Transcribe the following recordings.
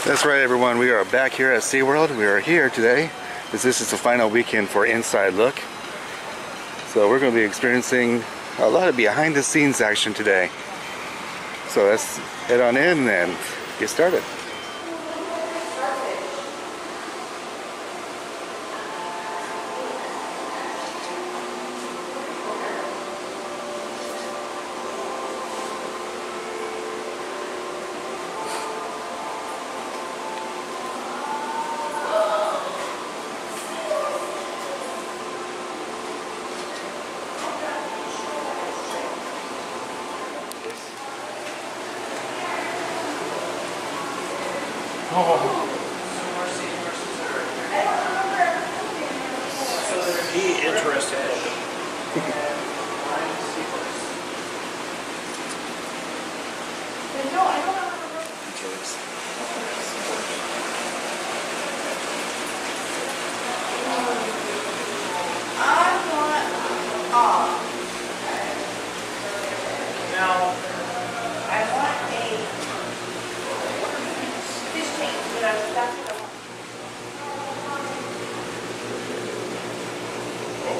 That's right, everyone. We are back here at SeaWorld. We are here today as this is the final weekend for Inside Look. So we're going to be experiencing a lot of behind the scenes action today. So let's head on in and get started. Be interested.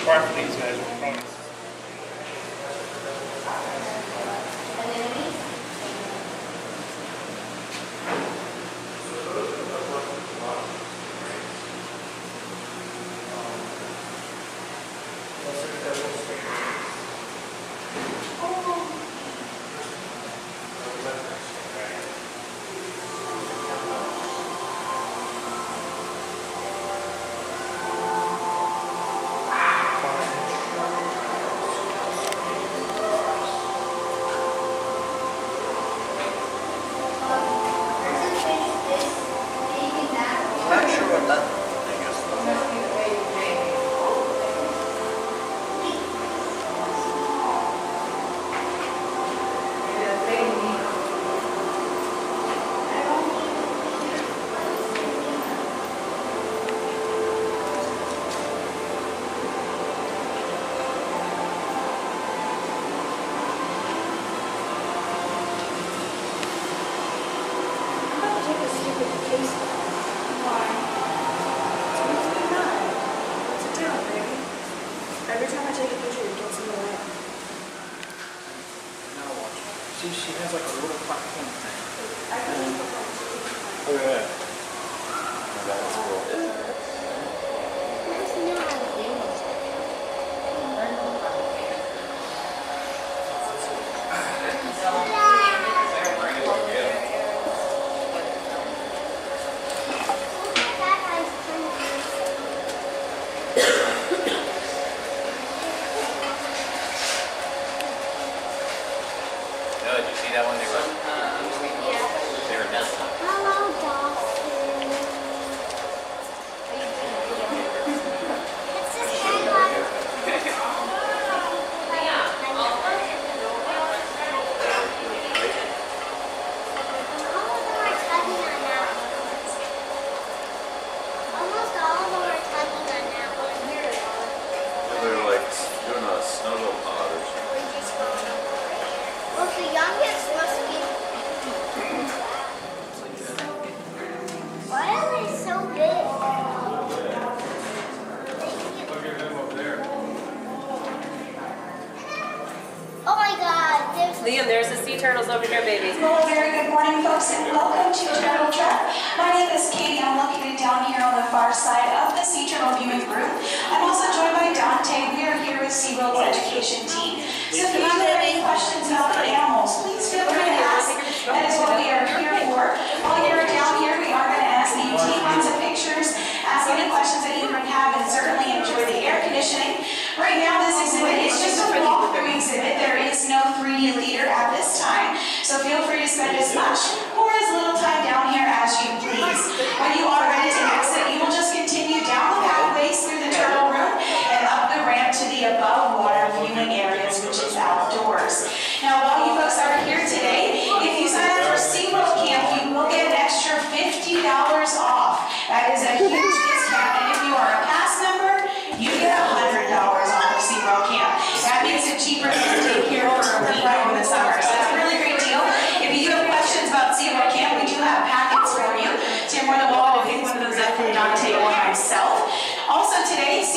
Apart from these guys, we'll probably. Every time I take a picture, it gets in the way. Now watch. See, she has like a little platform thing. Look at that. That's cool. Did you see that one? They were done. Hello, dolphin. It's just kind of almost all of them are tugging on that one. They're like doing a snuggle pod or something. Well, the youngest must be. Why are they so big? Look at him up there. Oh my God! Liam, there's the sea turtles over here, baby. Well, very good morning, folks, and welcome to Turtle Track. My name is Katie. I'm located down here on the far side of the Sea Turtle Viewing Group. I'm also joined by Dante. We are here with SeaWorld's education team. So if you have any questions about the animals, please feel free to ask. That is what we are here for. While you're down here, we are going to ask that you take lots of pictures, ask any questions that you might have, and certainly enjoy the air conditioning. Right now, this exhibit is just a walkthrough exhibit. There is no 3D leader at this time, so feel free to spend as much or as little time down here as you please. When you are ready to exit, you will just continue down the pathways through the turtle room and up the ramp to the above water viewing areas, which is outdoors. Now, while you folks are here today, if you sign up for SeaWorld Camp, you will get an extra $50 off. That is a huge discount, and if you are a pass member, you get $100 off of SeaWorld Camp. That makes it cheaper than to take here for a week over the summer. So that's a really great deal. If you have questions about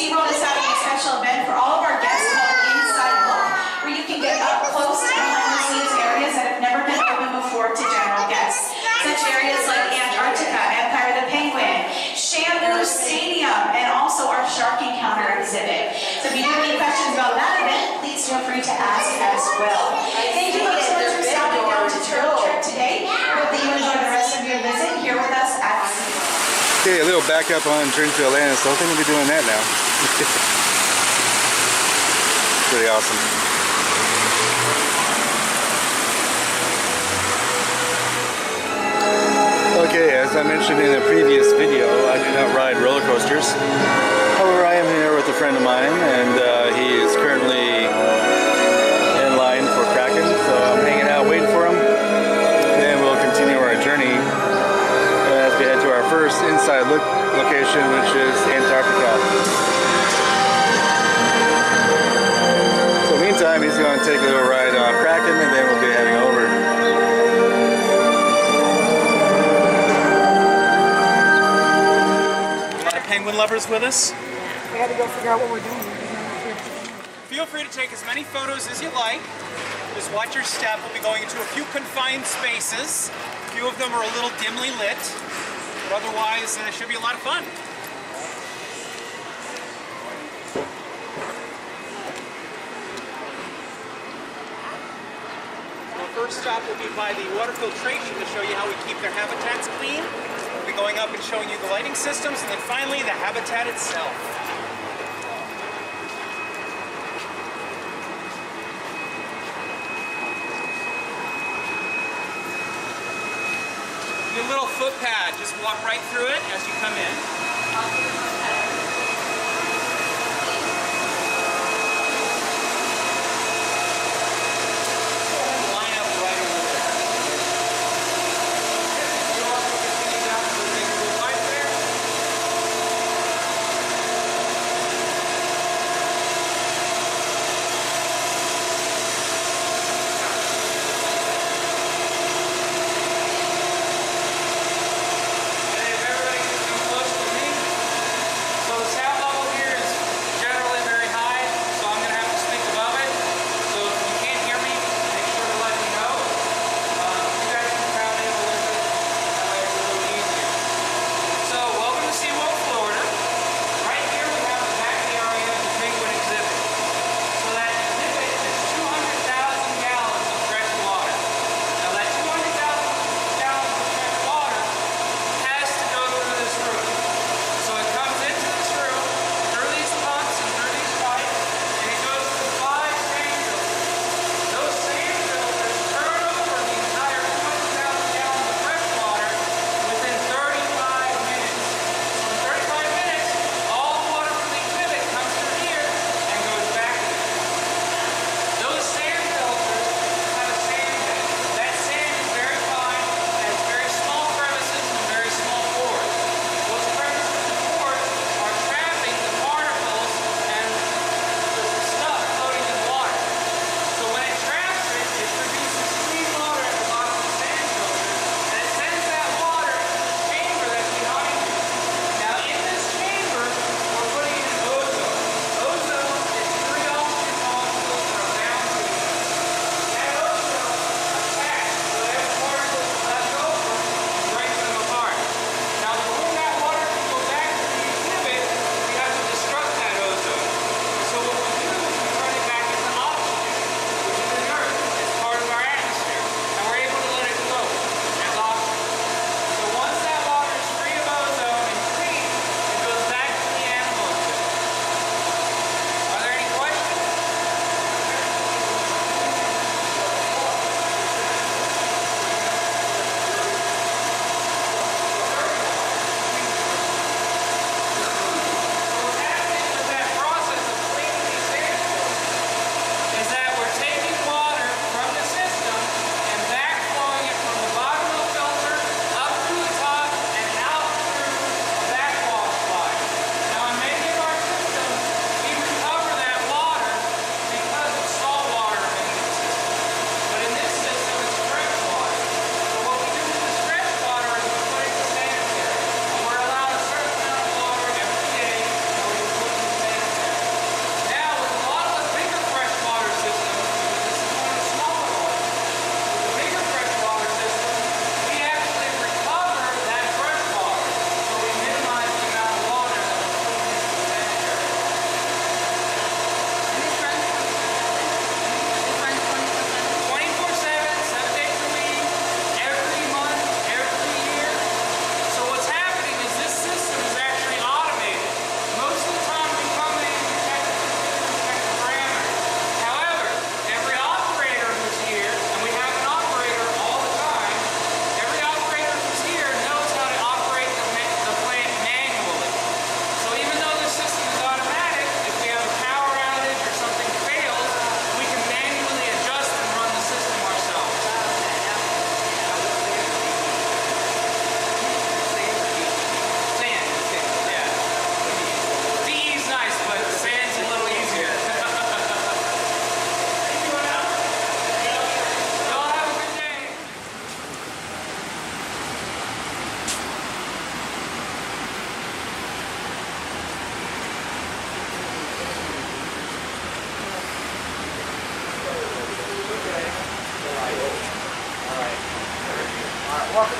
SeaWorld is having a special event for all of our guests called Inside Look, where you can get up close to behind-the-scenes areas that have never been open before to general guests. Such areas like Antarctica, Empire the Penguin, Shamu Stadium, and also our Shark Encounter exhibit. So if you have any questions about that event, please feel free to ask as well. Thank you so much for stopping down to Turtle Trek today. Hope that you enjoy the rest of your visit here with us at SeaWorld. Okay, a little backup on Journey to Orlando, so I think we'll be doing that now. Pretty awesome. Okay, as I mentioned in a previous video, I do not ride roller coasters. However, I am here with a friend of mine, and he is currently in line for Kraken, so I'm hanging out waiting for him. Then we'll continue our journey as we head to our first inside look location, which is Antarctica. So meantime, he's going to take a little ride on Kraken, and then we'll be heading over. Penguin lovers with us. We had to go figure out what we're doing. Feel free to take as many photos as you like. Just watch your step. We'll be going into a few confined spaces. A few of them are a little dimly lit, but otherwise it should be a lot of fun. Our first stop will be by the water filtration to show you how we keep their habitats clean. We'll be going up and showing you the lighting systems, and then finally the habitat itself. Your little footpad, just walk right through it as you come in. Line up right over there. You also continue down to the big blue light there. And if everybody can come close to me.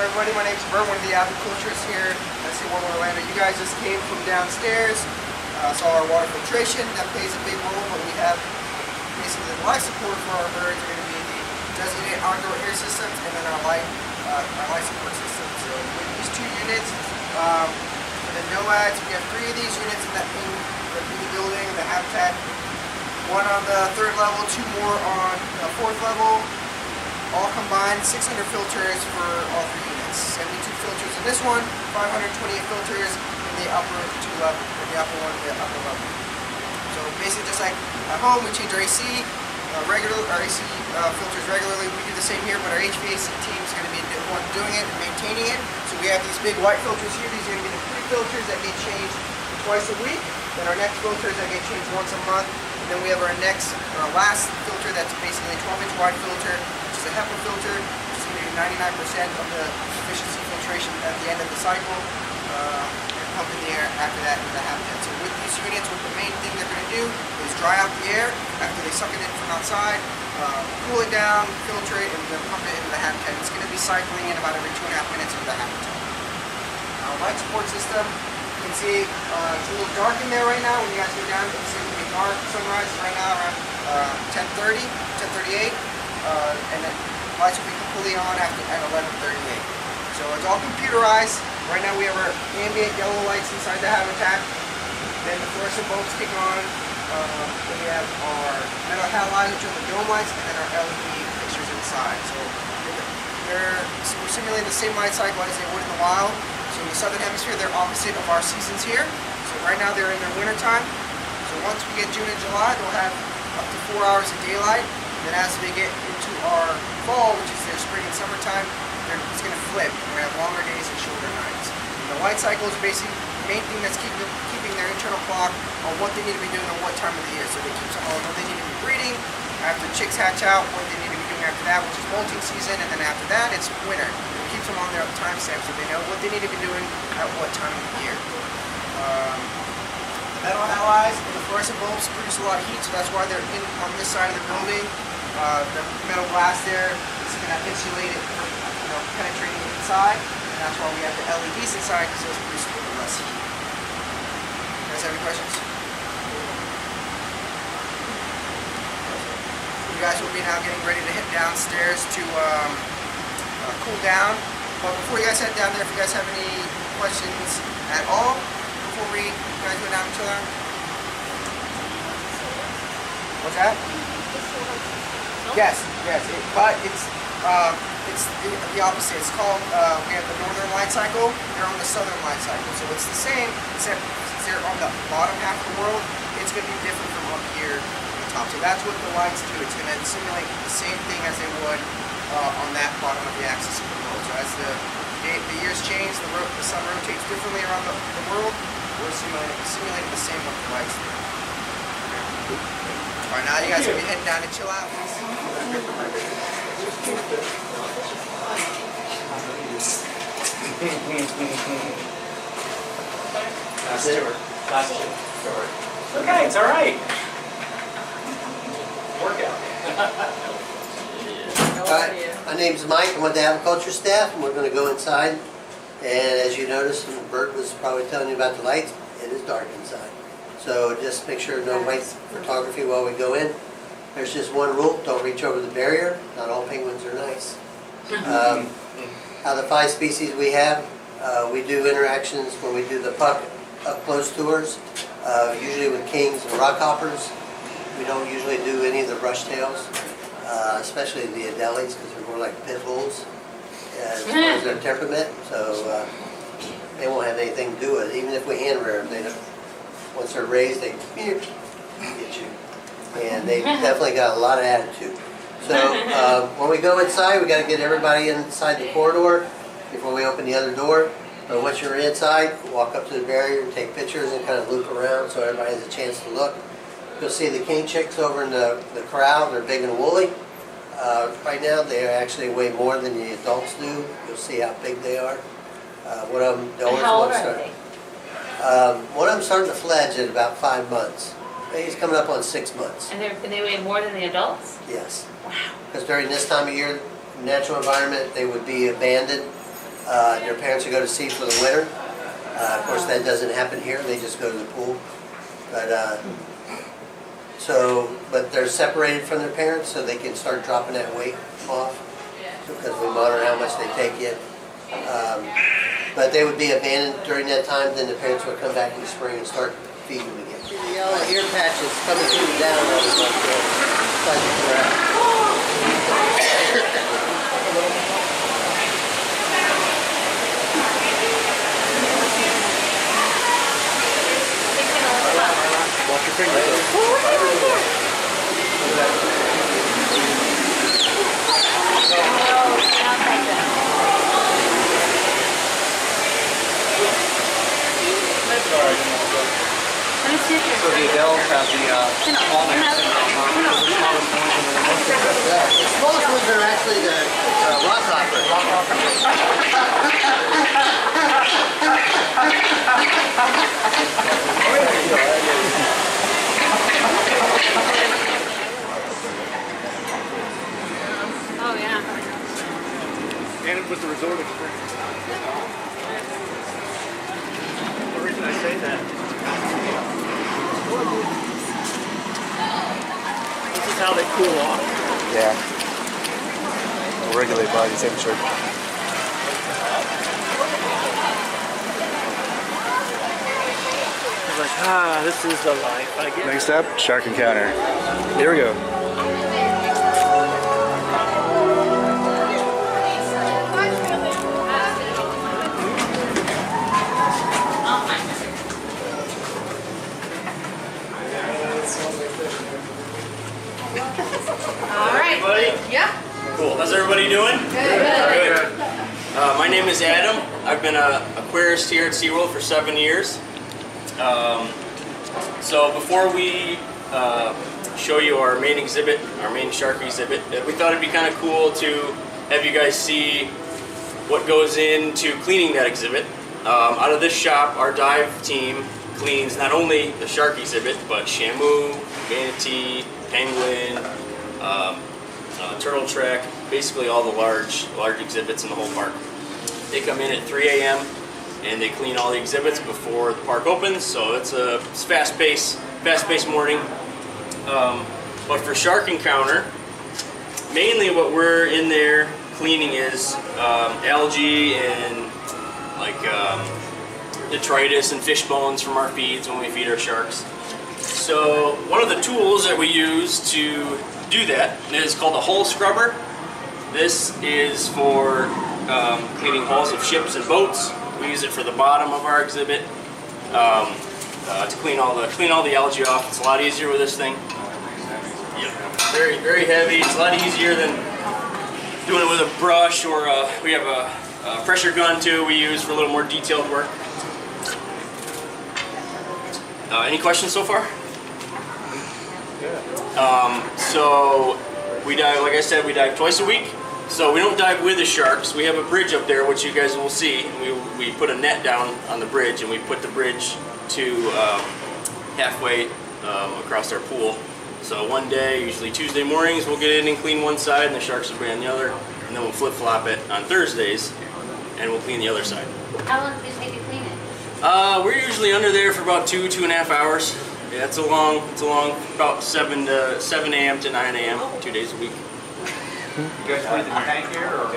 everybody? My name's Bert, one of the aviculturists here at SeaWorld Orlando. You guys just came from downstairs, saw our water filtration. That plays a big role, but we have basically the life support for our birds are going to be the designated outdoor air systems and then our life support system. So with these two units, for the NOADs, we have 3 of these units in the building, the habitat. 1 on the 3rd level, 2 more on the 4th level. All combined, 600 filters for all 3 units. 72 filters in this one, 528 filters in the upper 2 level, or the upper one, the upper level. So basically, just like at home, we change our AC, filters regularly. We do the same here, but our HVAC team is going to be the one doing it and maintaining it. So we have these big white filters here. These are going to be the pre-filters that get changed twice a week. Then our next filters that get changed once a month. And then we have our last filter that's basically a 12-inch wide filter, which is a HEPA filter, which is going to be 99% of the efficiency filtration at the end of the cycle, and pumping the air after that into the habitat. So with these units, what the main thing they're going to do is dry out the air after they suck it in from outside, cool it down, filter it, and then pump it into the habitat. It's going to be cycling in about every 2.5 minutes into the habitat. Our light support system, you can see it's a little dark in there right now. When you guys go down, you can see it's dark. Sunrise is right now around 10:30, 10:38, and then lights will be completely on at 11:38. So it's all computerized. Right now we have our ambient yellow lights inside the habitat. Then the fluorescent bulbs kick on. Then we have our metal halides, which are the dome lights, and then our LED fixtures inside. So we're simulating the same light cycle as they would in the wild. So in the southern hemisphere, they're opposite of our seasons here. So right now they're in their winter time. So once we get June and July, they'll have up to 4 hours of daylight. And then as they get into our fall, which is their spring and summertime, it's going to flip. We're going to have longer days and shorter nights. And the light cycle is basically the main thing that's keeping their internal clock on what they need to be doing and what time of the year. So they keep them on what they need to be breeding, after chicks hatch out, what they need to be doing after that, which is molting season, and then after that, it's winter. It keeps them on their time stamp so they know what they need to be doing at what time of the year. The metal halides and the fluorescent bulbs produce a lot of heat, so that's why they're on this side of the building. The metal glass there is going to insulate it from penetrating inside, and that's why we have the LEDs inside, because those produce a little less heat. You guys have any questions? You guys will be now getting ready to head downstairs to cool down. But before you guys head down there, if you guys have any questions at all, before you guys go down and chill out? What's that? Yes, but it's the opposite. It's called, we have the northern light cycle, they're on the southern light cycle. So it's the same, except since they're on the bottom half of the world, it's going to be different from up here on the top. So that's what the lights do. It's going to simulate the same thing as they would on that bottom of the axis of the world. So as the years change, the sun rotates differently around the world, we're simulating the same with the lights do. Alright, now you guys will be heading down to chill out. Okay, it's all right. Workout. My name's Mike. I'm with the agriculture staff, and we're going to go inside. And as you noticed, and Bert was probably telling you about the lights, it is dark inside. So just make sure no white photography while we go in. There's just one rule: don't reach over the barrier. Not all penguins are nice. Out of the 5 species we have, we do interactions when we do the puck up-close tours, usually with kings and rockhoppers. We don't usually do any of the brush tails, especially the Adelies, because they're more like pit bulls as far as their temperament. So they won't have anything to do with it. Even if we hand rear them, they don't. Once they're raised, they get you. And they've definitely got a lot of attitude. So when we go inside, we got to get everybody inside the corridor before we open the other door. But once you're inside, walk up to the barrier and take pictures and kind of loop around so everybody has a chance to look. You'll see the king chicks over in the corral. They're big and woolly. Right now, they actually weigh more than the adults do. You'll see how big they are. One of them, the oldest how old one's are they? One of them starting to fledge at about 5 months. He's coming up on 6 months. And they weigh more than the adults? Yes. Wow. Because during this time of year, natural environment, they would be abandoned Their parents will go to sea for the winter. Of course, that doesn't happen here. They just go to the pool. But but they're separated from their parents, so they can start dropping that weight off. Because we monitor how much they take in. But they would be abandoned during that time. Then the parents would come back in the spring and start feeding them again. The yellow ear patches coming through down on Watch your fingers. Let me see if So the adults have the smallness and the smallest ones and the most The smallest ones are actually the rock hopper. Oh, yeah. And it was the resort experience. The reason I say that, this is how they cool off. Yeah. They'll regulate body temperature. It's like, this is the life I get. Next up, shark encounter. Here we go. All right. Everybody? Yep. Cool. How's everybody doing? Good. My name is Adam. I've been an aquarist here at SeaWorld for 7 years. So before we show you our main exhibit, our main shark exhibit, we thought it'd be kind of cool to have you guys see what goes into cleaning that exhibit. Out of this shop, our dive team cleans not only the shark exhibit, but Shamu, manatee, penguin, turtle trek, basically all the large exhibits in the whole park. They come in at 3 a.m. and they clean all the exhibits before the park opens, so it's fast-paced morning. But for Shark Encounter, mainly what we're in there cleaning is algae and like detritus and fish bones from our feeds when we feed our sharks. So one of the tools that we use to do that is called a hull scrubber. This is for cleaning hulls of ships and boats. We use it for the bottom of our exhibit to clean all the algae off. It's a lot easier with this thing. Yep. Very, very heavy. It's a lot easier than doing it with a brush, or we have a pressure gun too we use for a little more detailed work. Any questions so far? So we dive, like I said, we dive twice a week. So we don't dive with the sharks. We have a bridge up there, which you guys will see. We put a net down on the bridge, and we put the bridge to halfway across our pool. So one day, usually Tuesday mornings, we'll get in and clean one side, and the sharks will be on the other. And then we'll flip-flop it on Thursdays, and we'll clean the other side. How long does it take to clean it? We're usually under there for about 2.5 hours. Yeah, it's a long, about 7 a.m. to 9 a.m., 2 days a week. You guys clean the tank here or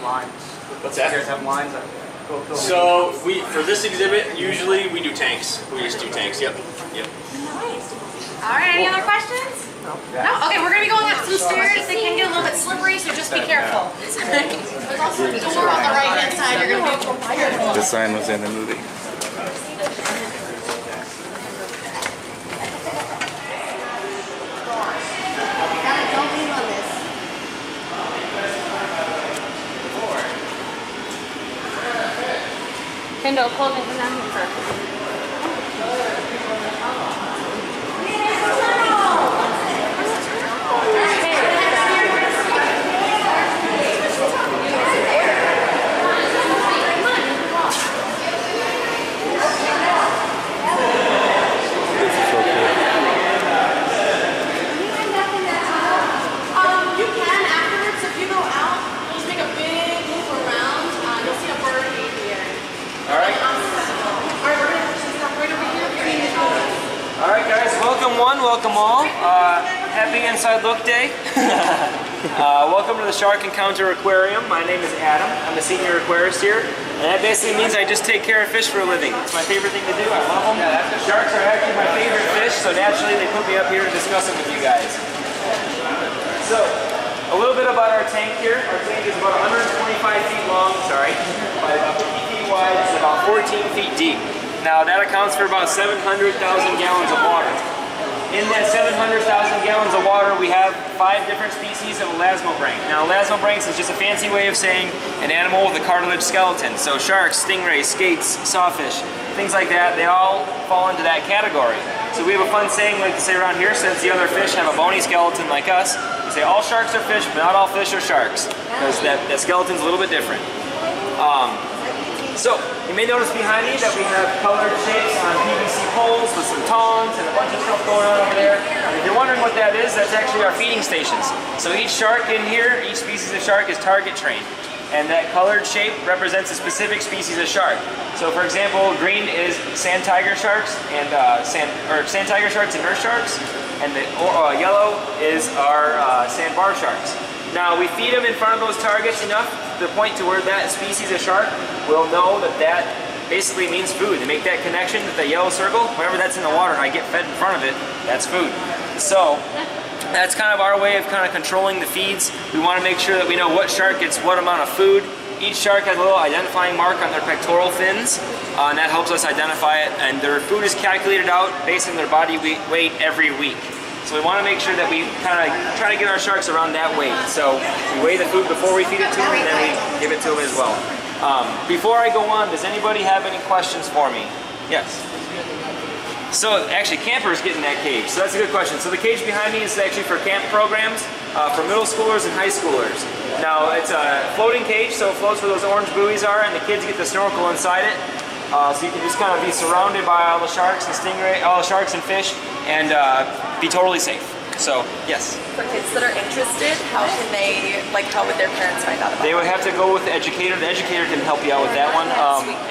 lines? What's that? You guys have lines that go fill So for this exhibit, usually we do tanks. We just do tanks. Yep. All right, any other questions? No? Okay, we're going to be going up some stairs. They can get a little bit slippery, so just be careful. There's also a door on the right-hand side. You're going to be careful. The sign was in the movie. Don't lean on this. Kendall, Colton, come down here first. You can afterwards, if you go out, just make a big loop around. You'll see a bird welcome all. Happy Inside Look Day. Welcome to the Shark Encounter Aquarium. My name is Adam. I'm a senior aquarist here. And that basically means I just take care of fish for a living. It's my favorite thing to do. I love them. Sharks are actually my favorite fish, so naturally they put me up here to discuss them with you guys. So, a little bit about our tank here. Our tank is about 125 feet long, by about 50 feet wide. It's about 14 feet deep. Now that accounts for about 700,000 gallons of water. In that 700,000 gallons of water, we have 5 different species of elasmobranch. Now, elasmobranchs is just a fancy way of saying an animal with a cartilage skeleton. So sharks, stingrays, skates, sawfish, things like that, they all fall into that category. So we have a fun saying we like to say around here, since the other fish have a bony skeleton like us, we say all sharks are fish, but not all fish are sharks, because that skeleton's a little bit different. So, you may notice behind me that we have colored shapes on PVC poles with some tongs and a bunch of stuff going on over there. And if you're wondering what that is, that's actually our feeding stations. So each shark in here, each species of shark is target trained. And that colored shape represents a specific species of shark. So for example, green is sand tiger sharks and sand tiger sharks and earth sharks. And the yellow is our sandbar sharks. Now we feed them in front of those targets enough to the point to where that species of shark will know that that basically means food. They make that connection with the yellow circle. Whenever that's in the water and I get fed in front of it, that's food. So that's kind of our way of kind of controlling the feeds. We want to make sure that we know what shark gets what amount of food. Each shark has a little identifying mark on their pectoral fins, and that helps us identify it. And their food is calculated out based on their body weight every week. So we want to make sure that we kind of try to get our sharks around that weight. So we weigh the food before we feed it to them, and then we give it to them as well. Before I go on, does anybody have any questions for me? Yes. So actually, campers get in that cage. So that's a good question. So the cage behind me is actually for camp programs for middle schoolers and high schoolers. Now it's a floating cage, so it floats where those orange buoys are, and the kids get to snorkel inside it. So you can just kind of be surrounded by all the sharks and all the sharks and fish, and be totally safe. So, yes. For kids that are interested, how can they, how would their parents find out about it? They would have to go with the educator. The educator can help you out with that one.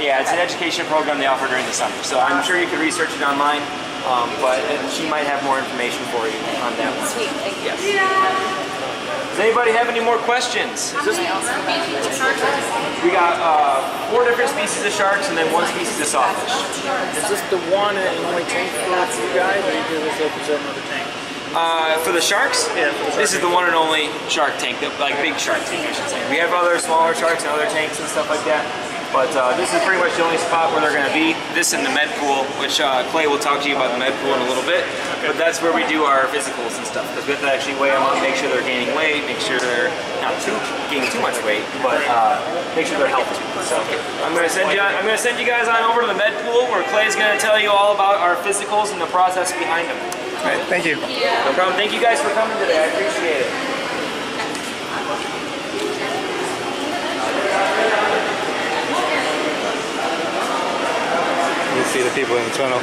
Yeah, it's an education program they offer during the summer. So I'm sure you could research it online, but she might have more information for you on that one. Sweet, thank you. Yes. Does anybody have any more questions? We got 4 different species of sharks and then 1 species of sawfish. Is this the one and only tank for you guys, or you do this represent another tank? For the sharks? Yeah. This is the one and only shark tank, like big shark tank, I should say. We have other smaller sharks and other tanks and stuff like that. But this is pretty much the only spot where they're going to be. This and the med pool, which Clay will talk to you about the med pool in a little bit. Okay. But that's where we do our physicals and stuff. Because we have to actually weigh them up, make sure they're gaining weight, make sure they're not gaining too much weight, but make sure they're healthy. So I'm going to send you guys on over to the med pool where Clay's going to tell you all about our physicals and the process behind them. All right, thank you. No problem. Thank you guys for coming today. I appreciate it. You see the people in the tunnel.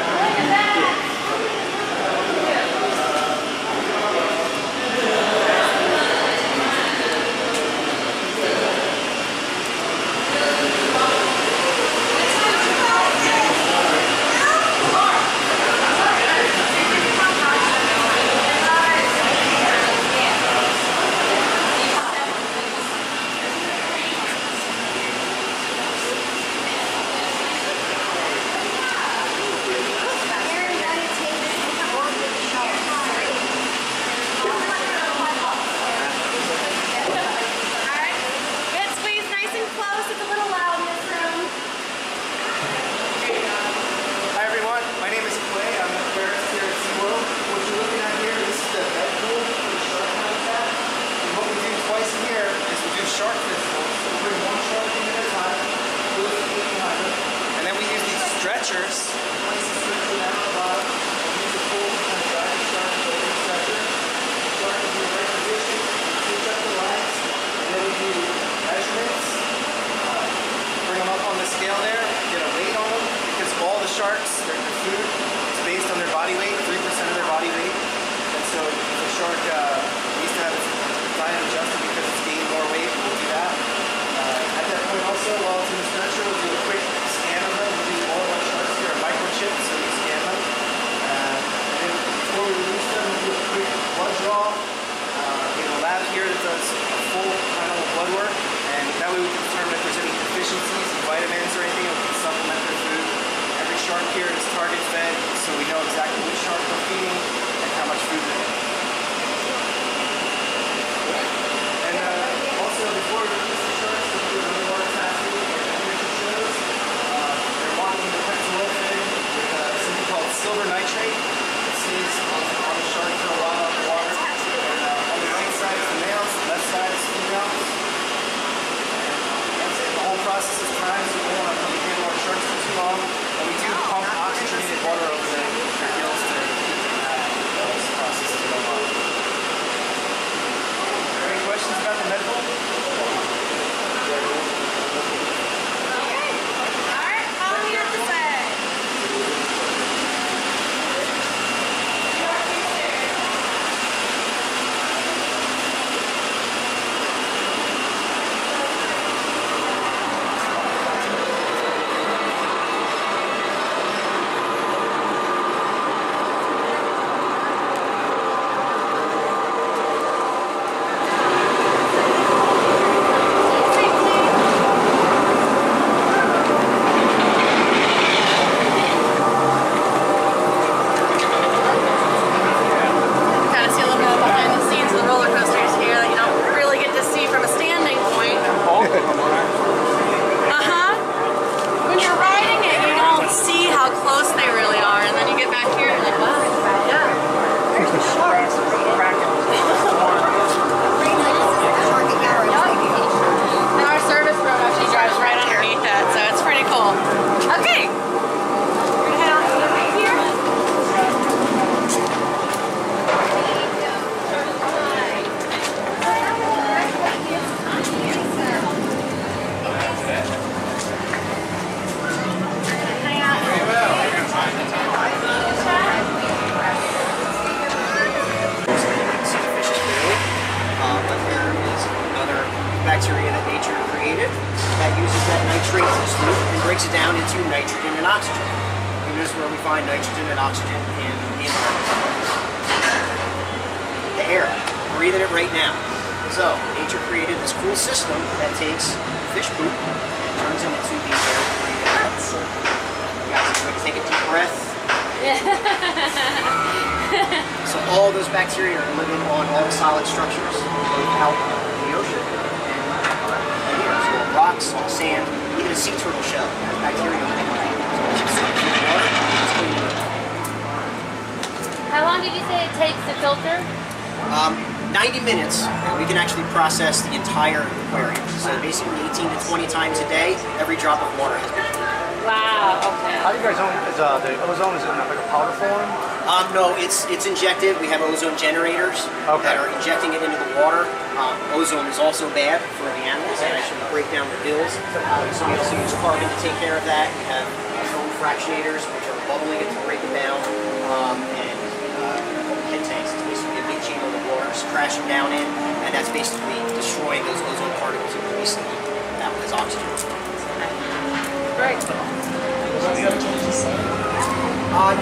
Sharks, their food is based on their body weight, 3% of their body weight. And so if a shark needs to have its diet adjusted because it's gained more weight, we'll do that. At that point also, while it's in the stretcher, we'll do a quick scan of them. We'll do all of our sharks here are microchipped, so we scan them. And then before we release them, we know exactly which shark we're feeding and how much food they're getting. And also, before we release the sharks, we do a little water testing and temperature shows. They're walking the pretzel fin with something called silver nitrate. It stays on the shark for a while in the water. And on the right side is the males, the left side is females. The whole process is timed, so we don't want to handle our sharks for too long. And we do pump oxygenated water over their gills to keep those processes going on. Are there any questions about the medical? Alright, follow me up this way. Kind of see a little bit behind the scenes of the roller coasters here that you don't really get to see from a standing point. When you're riding it, you don't see how close they really are, and then you get back here and you're like, wow, yeah. There's the sharks. And our service road actually drives right underneath it, so it's pretty cool. Okay. We're gonna head on over here. But there is another bacteria that nature created that uses that nitrate system and breaks it down into nitrogen and oxygen. And this is where we find nitrogen and oxygen in the air. We're breathing it right now. So nature created this cool system that takes fish poop and turns them into these air-breathing elements. You guys can take a deep breath. So all those bacteria are living on all the solid structures out in the ocean and here, so on rocks, on sand, even a sea turtle shell has bacteria on it. So it's just in the water, it's clean. How long did you say it takes to filter? 90 minutes, and we can actually process the entire aquarium. So basically 18 to 20 times a day, every drop of water has been cleaned. Wow, okay. How do you guys own is the ozone? Is it in like a powder form? No, it's injected. We have ozone generators that are injecting it into the water. Ozone is also bad for the animals and actually break down the gills. So we also use carbon to take care of that. We have foam fractionators, which are bubbling it to break it down, and head tanks. It's basically a big chamber the water is crashing down in, and that's basically destroying those ozone particles and releasing them out as oxygen. Great.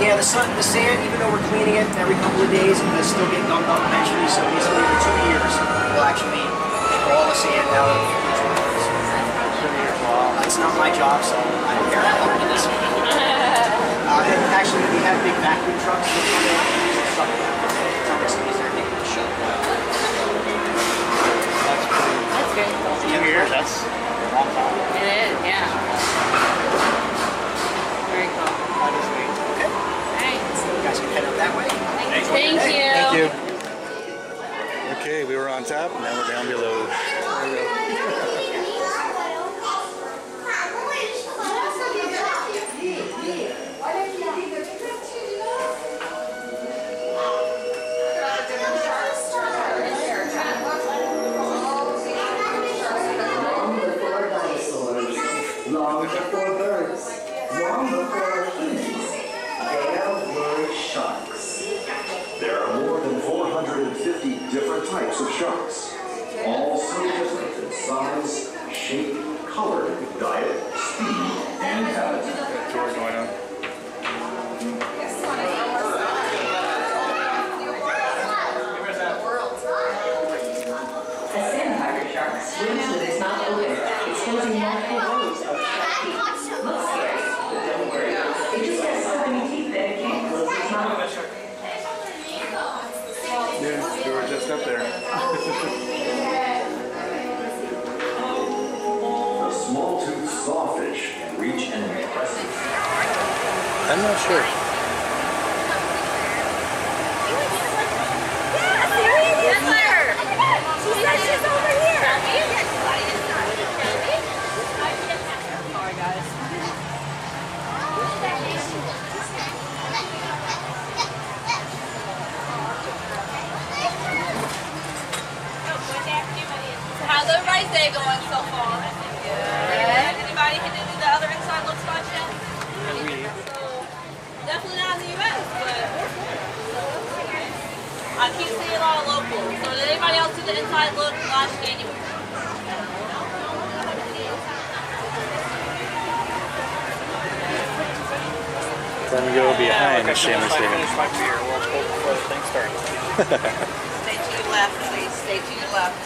Yeah, the sand, even though we're cleaning it every couple of days, it does still get gummed up eventually. So basically, every 2 years, we'll actually take all the sand out of each one of those. 2 years, wow. It's not my job, so I don't care how long it is. Actually, we have big vacuum trucks that come in and suck it out. Trucks are there making the show. That's good. 2 years, that's a long time. It is, yeah. Very cool. That is neat. Okay. Thanks. You guys can head up that way. Thank you. Thank you. Okay, we were on top, now we're down below. Long before birds, long before humans, there were sharks. There are more than 450 different types of sharks, all so different in size, shape, color, diet, speed, and habitat. Tour going on. A sandpiper shark swims with its mouth open, exposing multiple rows of shark teeth. Looks scary, but don't worry. It just has so many teeth that it can't close I'm not sure. How's everybody's day going so far? Good. Anybody can do the other inside look spots yet? So, definitely not in the U.S., but I keep seeing a lot of locals. So did anybody else do the inside look last January? Time to go behind Look, I Shamu finished Stadium. my beer. We'll go before the thing starts. Stay to your left, please. Stay to your left.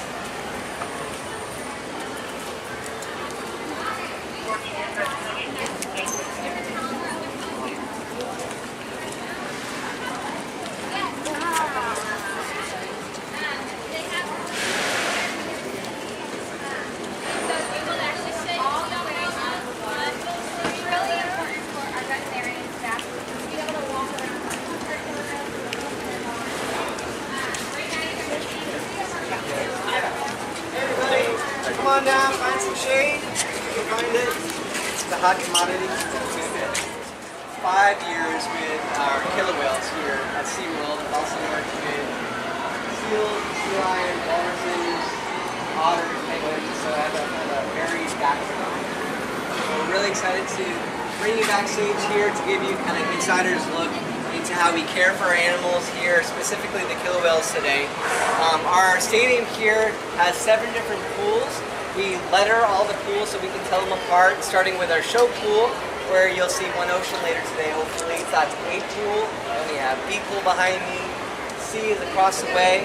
Come on down, find some shade. You can find it. It's the hot commodity. 5 years with our killer whales here at SeaWorld. I've also worked with seals, sea lions, walruses, otters, penguins, so I have a varied background. So we're really excited to bring you backstage here to give you kind of insider's look into how we care for our animals here, specifically the killer whales today. Our stadium here has 7 different pools. We letter all the pools so we can tell them apart, starting with our show pool, where you'll see One Ocean later today. Hopefully that's A pool, and we have B pool behind me, C is across the way,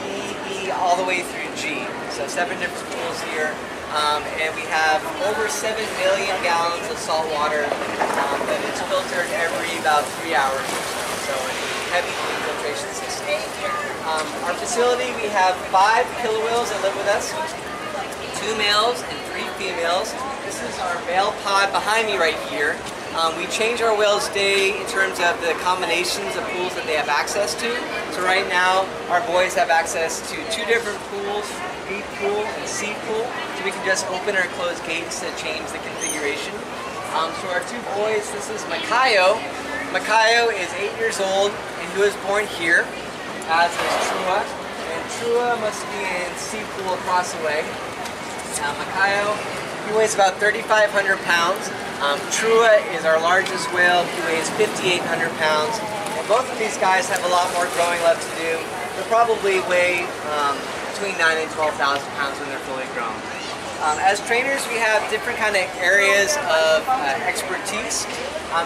D, E, all the way through G. So 7 different pools here. And we have over 7 million gallons of salt water that is filtered every about 3 hours. So a heavy filtration system. Our facility, we have 5 killer whales that live with us, 2 males and 3 females. This is our male pod behind me right here. We change our whales day in terms of the combinations of pools that they have access to. So right now, our boys have access to 2 different pools, B pool and C pool. So we can just open or close gates to change the configuration. So our 2 boys, this is Makayo. Makayo is 8 years old and he was born here, as is Trua. And Trua must be in C pool across the way. Makayo, he weighs about 3,500 pounds. Trua is our largest whale. He weighs 5,800 pounds. And both of these guys have a lot more growing left to do. They'll probably weigh between 9,000 and 12,000 pounds when they're fully grown. As trainers, we have different kind of areas of expertise.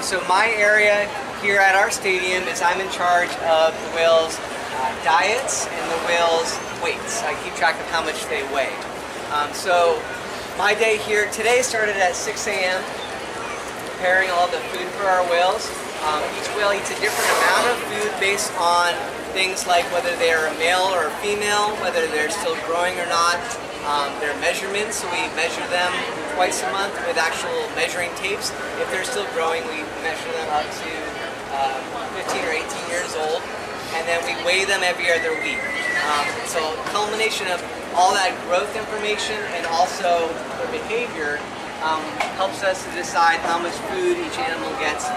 So my area here at our stadium is I'm in charge of the whales' diets and the whales' weights. I keep track of how much they weigh. So my day here today started at 6 a.m. preparing all the food for our whales. Each whale eats a different amount of food based on things like whether they're a male or a female, whether they're still growing or not, their measurements. So we measure them twice a month with actual measuring tapes. If they're still growing, we measure them up to 15 or 18 years old. And then we weigh them every other week. So culmination of all that growth information and also their behavior helps us to decide how much food each animal gets.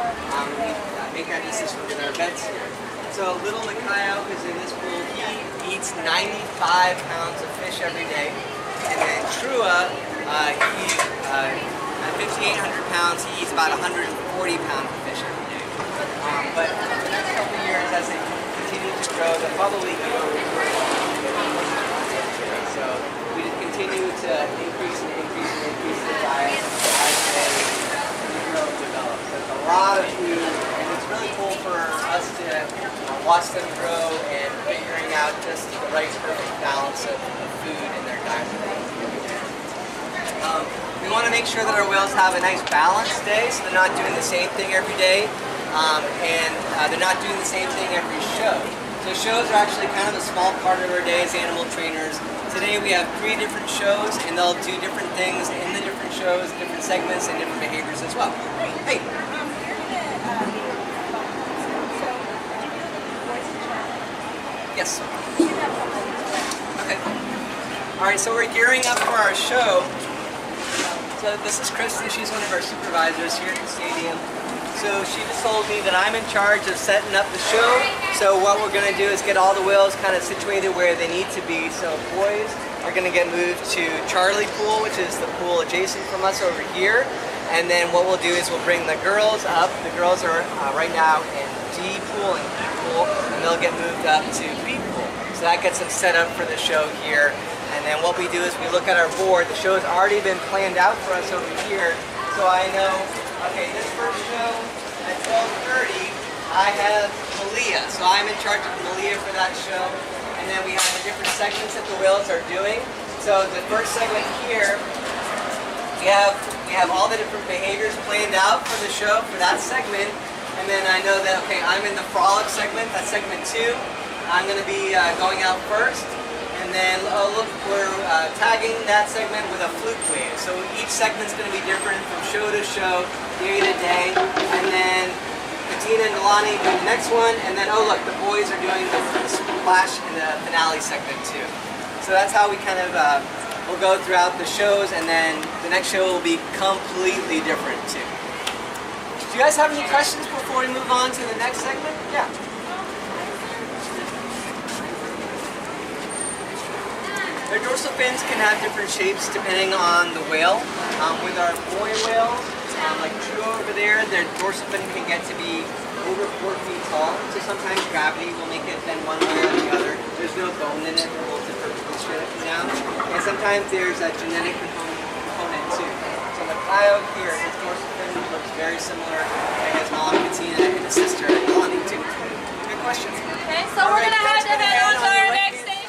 We make that decision with our vets here. So little Makayo is in this pool. He eats 95 pounds of fish every day. And then Trua, at 5,800 pounds, he eats about 140 pounds of fish every day. But for the next couple of years, as they continue to grow, they'll probably eat over 40. So we just continue to increase the diet as they grow and develop. So it's a lot of food, and it's really cool for us to watch them grow and figuring out just the right perfect balance of food in their diet. We want to make sure that our whales have a nice balanced day, so they're not doing the same thing every day, and they're not doing the same thing every show. So shows are actually kind of a small part of our day as animal trainers. Today we have 3 different shows, and they'll do different things in the different shows, different segments, and different behaviors as well. Hey! Yes. Okay. All right, so we're gearing up for our show. So this is Kristen. She's one of our supervisors here at the stadium. So she just told me that I'm in charge of setting up the show. So what we're going to do is get all the whales kind of situated where they need to be. So boys are going to get moved to Charlie Pool, which is the pool adjacent from us over here. And then what we'll do is we'll bring the girls up. The girls are right now in D pool and E pool, and they'll get moved up to B pool. So that gets them set up for the show here. And then what we do is we look at our board. The show's already been planned out for us over here. So I know, okay, this first show at 12:30, I have Malia. So I'm in charge of Malia for that show. And then we have the different segments that the whales are doing. So the first segment here, we have all the different behaviors planned out for the show for that segment. And then I know that, okay, I'm in the frolic segment, that's segment 2. I'm going to be going out first. And then, oh look, we're tagging that segment with a fluke wave. So each segment's going to be different from show to show, day to day. And then Katina and Nalani do the next one. And then, oh look, the boys are doing the splash in the finale segment too. So that's how we kind of we'll go throughout the shows, and then the next show will be completely different too. Do you guys have any questions before we move on to the next segment? Yeah. Their dorsal fins can have different shapes depending on the whale. With our boy whales, like True over there, their dorsal fin can get to be over 4 feet tall. So sometimes gravity will make it bend one way or the other. There's no bone in it, it holds it perfectly straight up and down. And sometimes there's a genetic component too. So the Clio here, his dorsal fin looks very similar to his mom, Katina, and his sister, Lonnie too. Good questions. Okay, so we're going to have to head on to our next stage.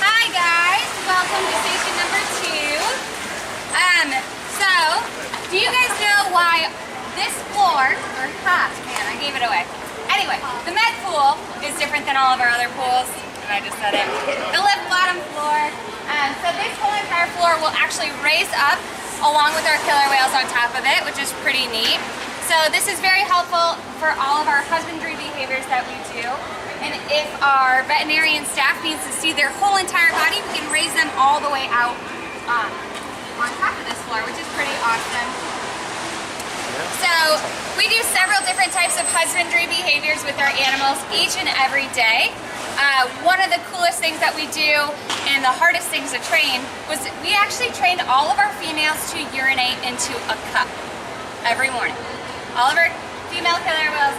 Hi guys, welcome to station number 2. So, do you guys know why this floor, man, I gave it away. Anyway, the med pool is different than all of our other pools, and I just said it. The lift bottom floor. So this whole entire floor will actually raise up along with our killer whales on top of it, which is pretty neat. So this is very helpful for all of our husbandry behaviors that we do. And if our veterinarian staff needs to see their whole entire body, we can raise them all the way out on top of this floor, which is pretty awesome. So we do several different types of husbandry behaviors with our animals each and every day. One of the coolest things that we do and the hardest things to train was we actually trained all of our females to urinate into a cup every morning. All of our female killer whales,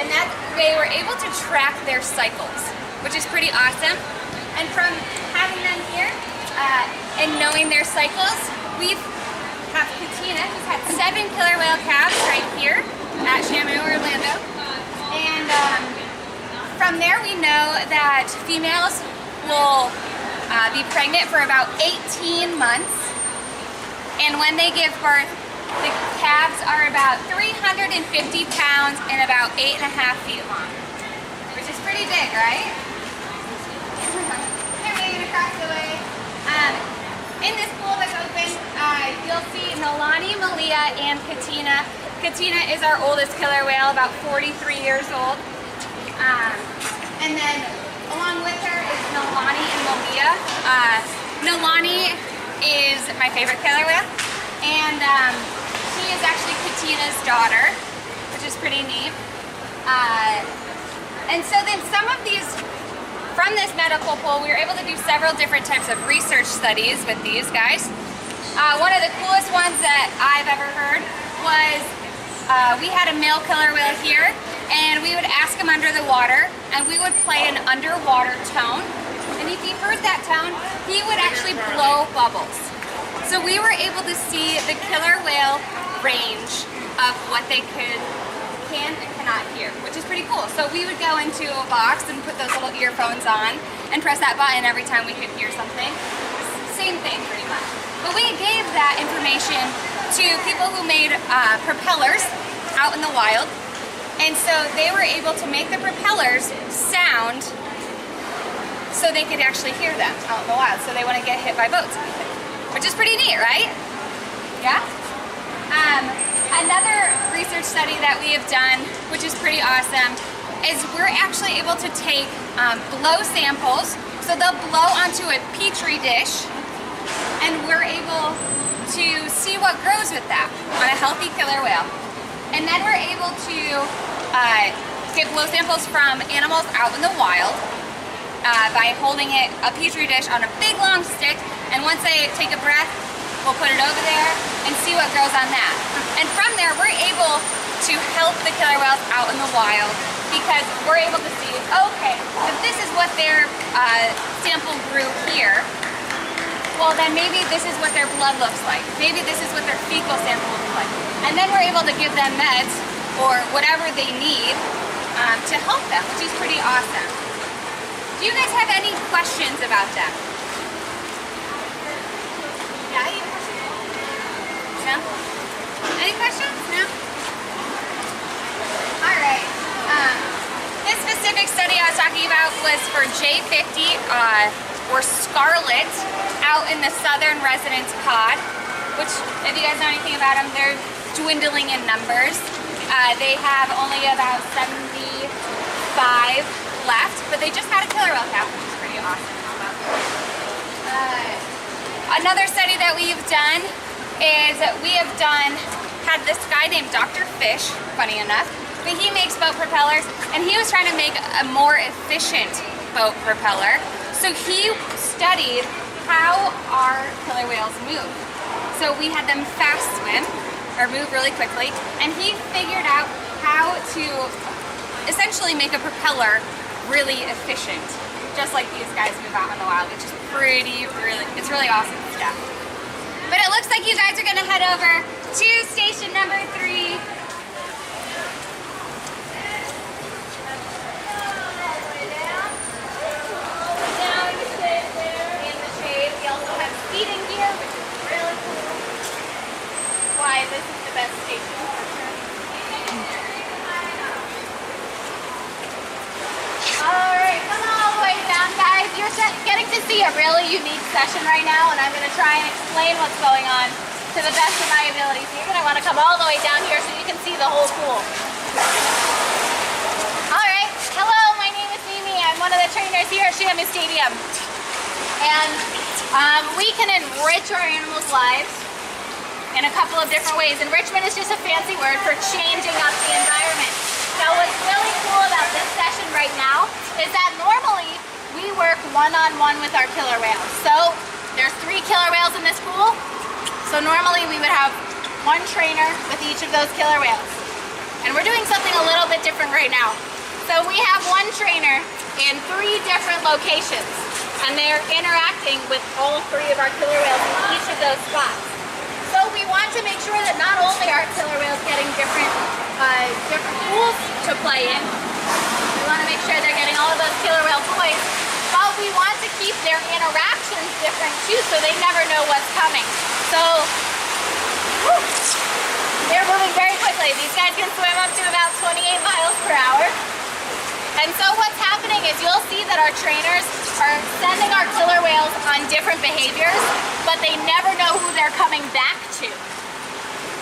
and that way we're able to track their cycles, which is pretty awesome. And from having them here and knowing their cycles, we have Katina, who's had 7 killer whale calves right here at Shamu Orlando. And from there we know that females will be pregnant for about 18 months. And when they give birth, the calves are about 350 pounds and about 8.5 feet long, which is pretty big, right? They're moving across the way. In this pool that's open, you'll see Nalani, Malia, and Katina. Katina is our oldest killer whale, about 43 years old. And then along with her is Nalani and Malia. Nalani is my favorite killer whale, and she is actually Katina's daughter, which is pretty neat. And so then some of these, from this medical pool, we were able to do several different types of research studies with these guys. One of the coolest ones that I've ever heard was we had a male killer whale here, and we would ask him under the water, and we would play an underwater tone. And if he heard that tone, he would actually blow bubbles. So we were able to see the killer whale range of what they can and cannot hear, which is pretty cool. So we would go into a box and put those little earphones on and press that button every time we could hear something. Same thing pretty much. But we gave that information to people who made propellers out in the wild, And so they were able to make the propellers sound so they could actually hear them out in the wild, so they wouldn't get hit by boats, which is pretty neat, right? Yeah? Another research study that we have done, which is pretty awesome, is we're actually able to take blow samples. So they'll blow onto a petri dish, and we're able to see what grows with that on a healthy killer whale. And then we're able to get blow samples from animals out in the wild by holding a petri dish on a big long stick, and once they take a breath, we'll put it over there and see what grows on that. And from there, we're able to help the killer whales out in the wild, because we're able to see, okay, if this is what their sample grew here, well then maybe this is what their blood looks like. Maybe this is what their fecal sample looks like. And then we're able to give them meds or whatever they need to help them, which is pretty awesome. Do you guys have any questions about that? Yeah, any questions? No? Any questions? No? All right. This specific study I was talking about was for J50 or scarlet out in the southern residence pod, which, if you guys know anything about them, they're dwindling in numbers. They have only about 75 left, but they just had a killer whale count, which is pretty awesome. Another study that we've done is we have had this guy named Dr. Fish, funny enough, but he makes boat propellers, and he was trying to make a more efficient boat propeller. So he studied how our killer whales move. So we had them fast swim, or move really quickly, and he figured out how to essentially make a propeller really efficient, just like these guys move out in the wild, which is it's really awesome stuff. But it looks like you guys are gonna head over to station number 3. Feeding gear, which is really cool. Why this is the best station for sure. Alright, come all the way down, guys. You're getting to see a really unique session right now, and I'm going to try and explain what's going on to the best of my ability. So you're going to want to come all the way down here so you can see the whole pool. Alright, hello, my name is Mimi. I'm one of the trainers here at Shamu Stadium. And we can enrich our animals' lives in a couple of different ways. Enrichment is just a fancy word for changing up the environment. Now what's really cool about this session right now is that normally we work one-on-one with our killer whales. So there's 3 killer whales in this pool. So normally we would have 1 trainer with each of those killer whales. And we're doing something a little bit different right now. So we have 1 trainer in 3 different locations, and they're interacting with all 3 of our killer whales in each of those spots. So we want to make sure that not only are killer whales getting different pools to play in, we want to make sure they're getting all of those killer whale toys, but we want to keep their interactions different too, so they never know what's coming. So they're moving very quickly. These guys can swim up to about 28 miles per hour. And so what's happening is you'll see that our trainers are sending our killer whales on different behaviors, but they never know who they're coming back to.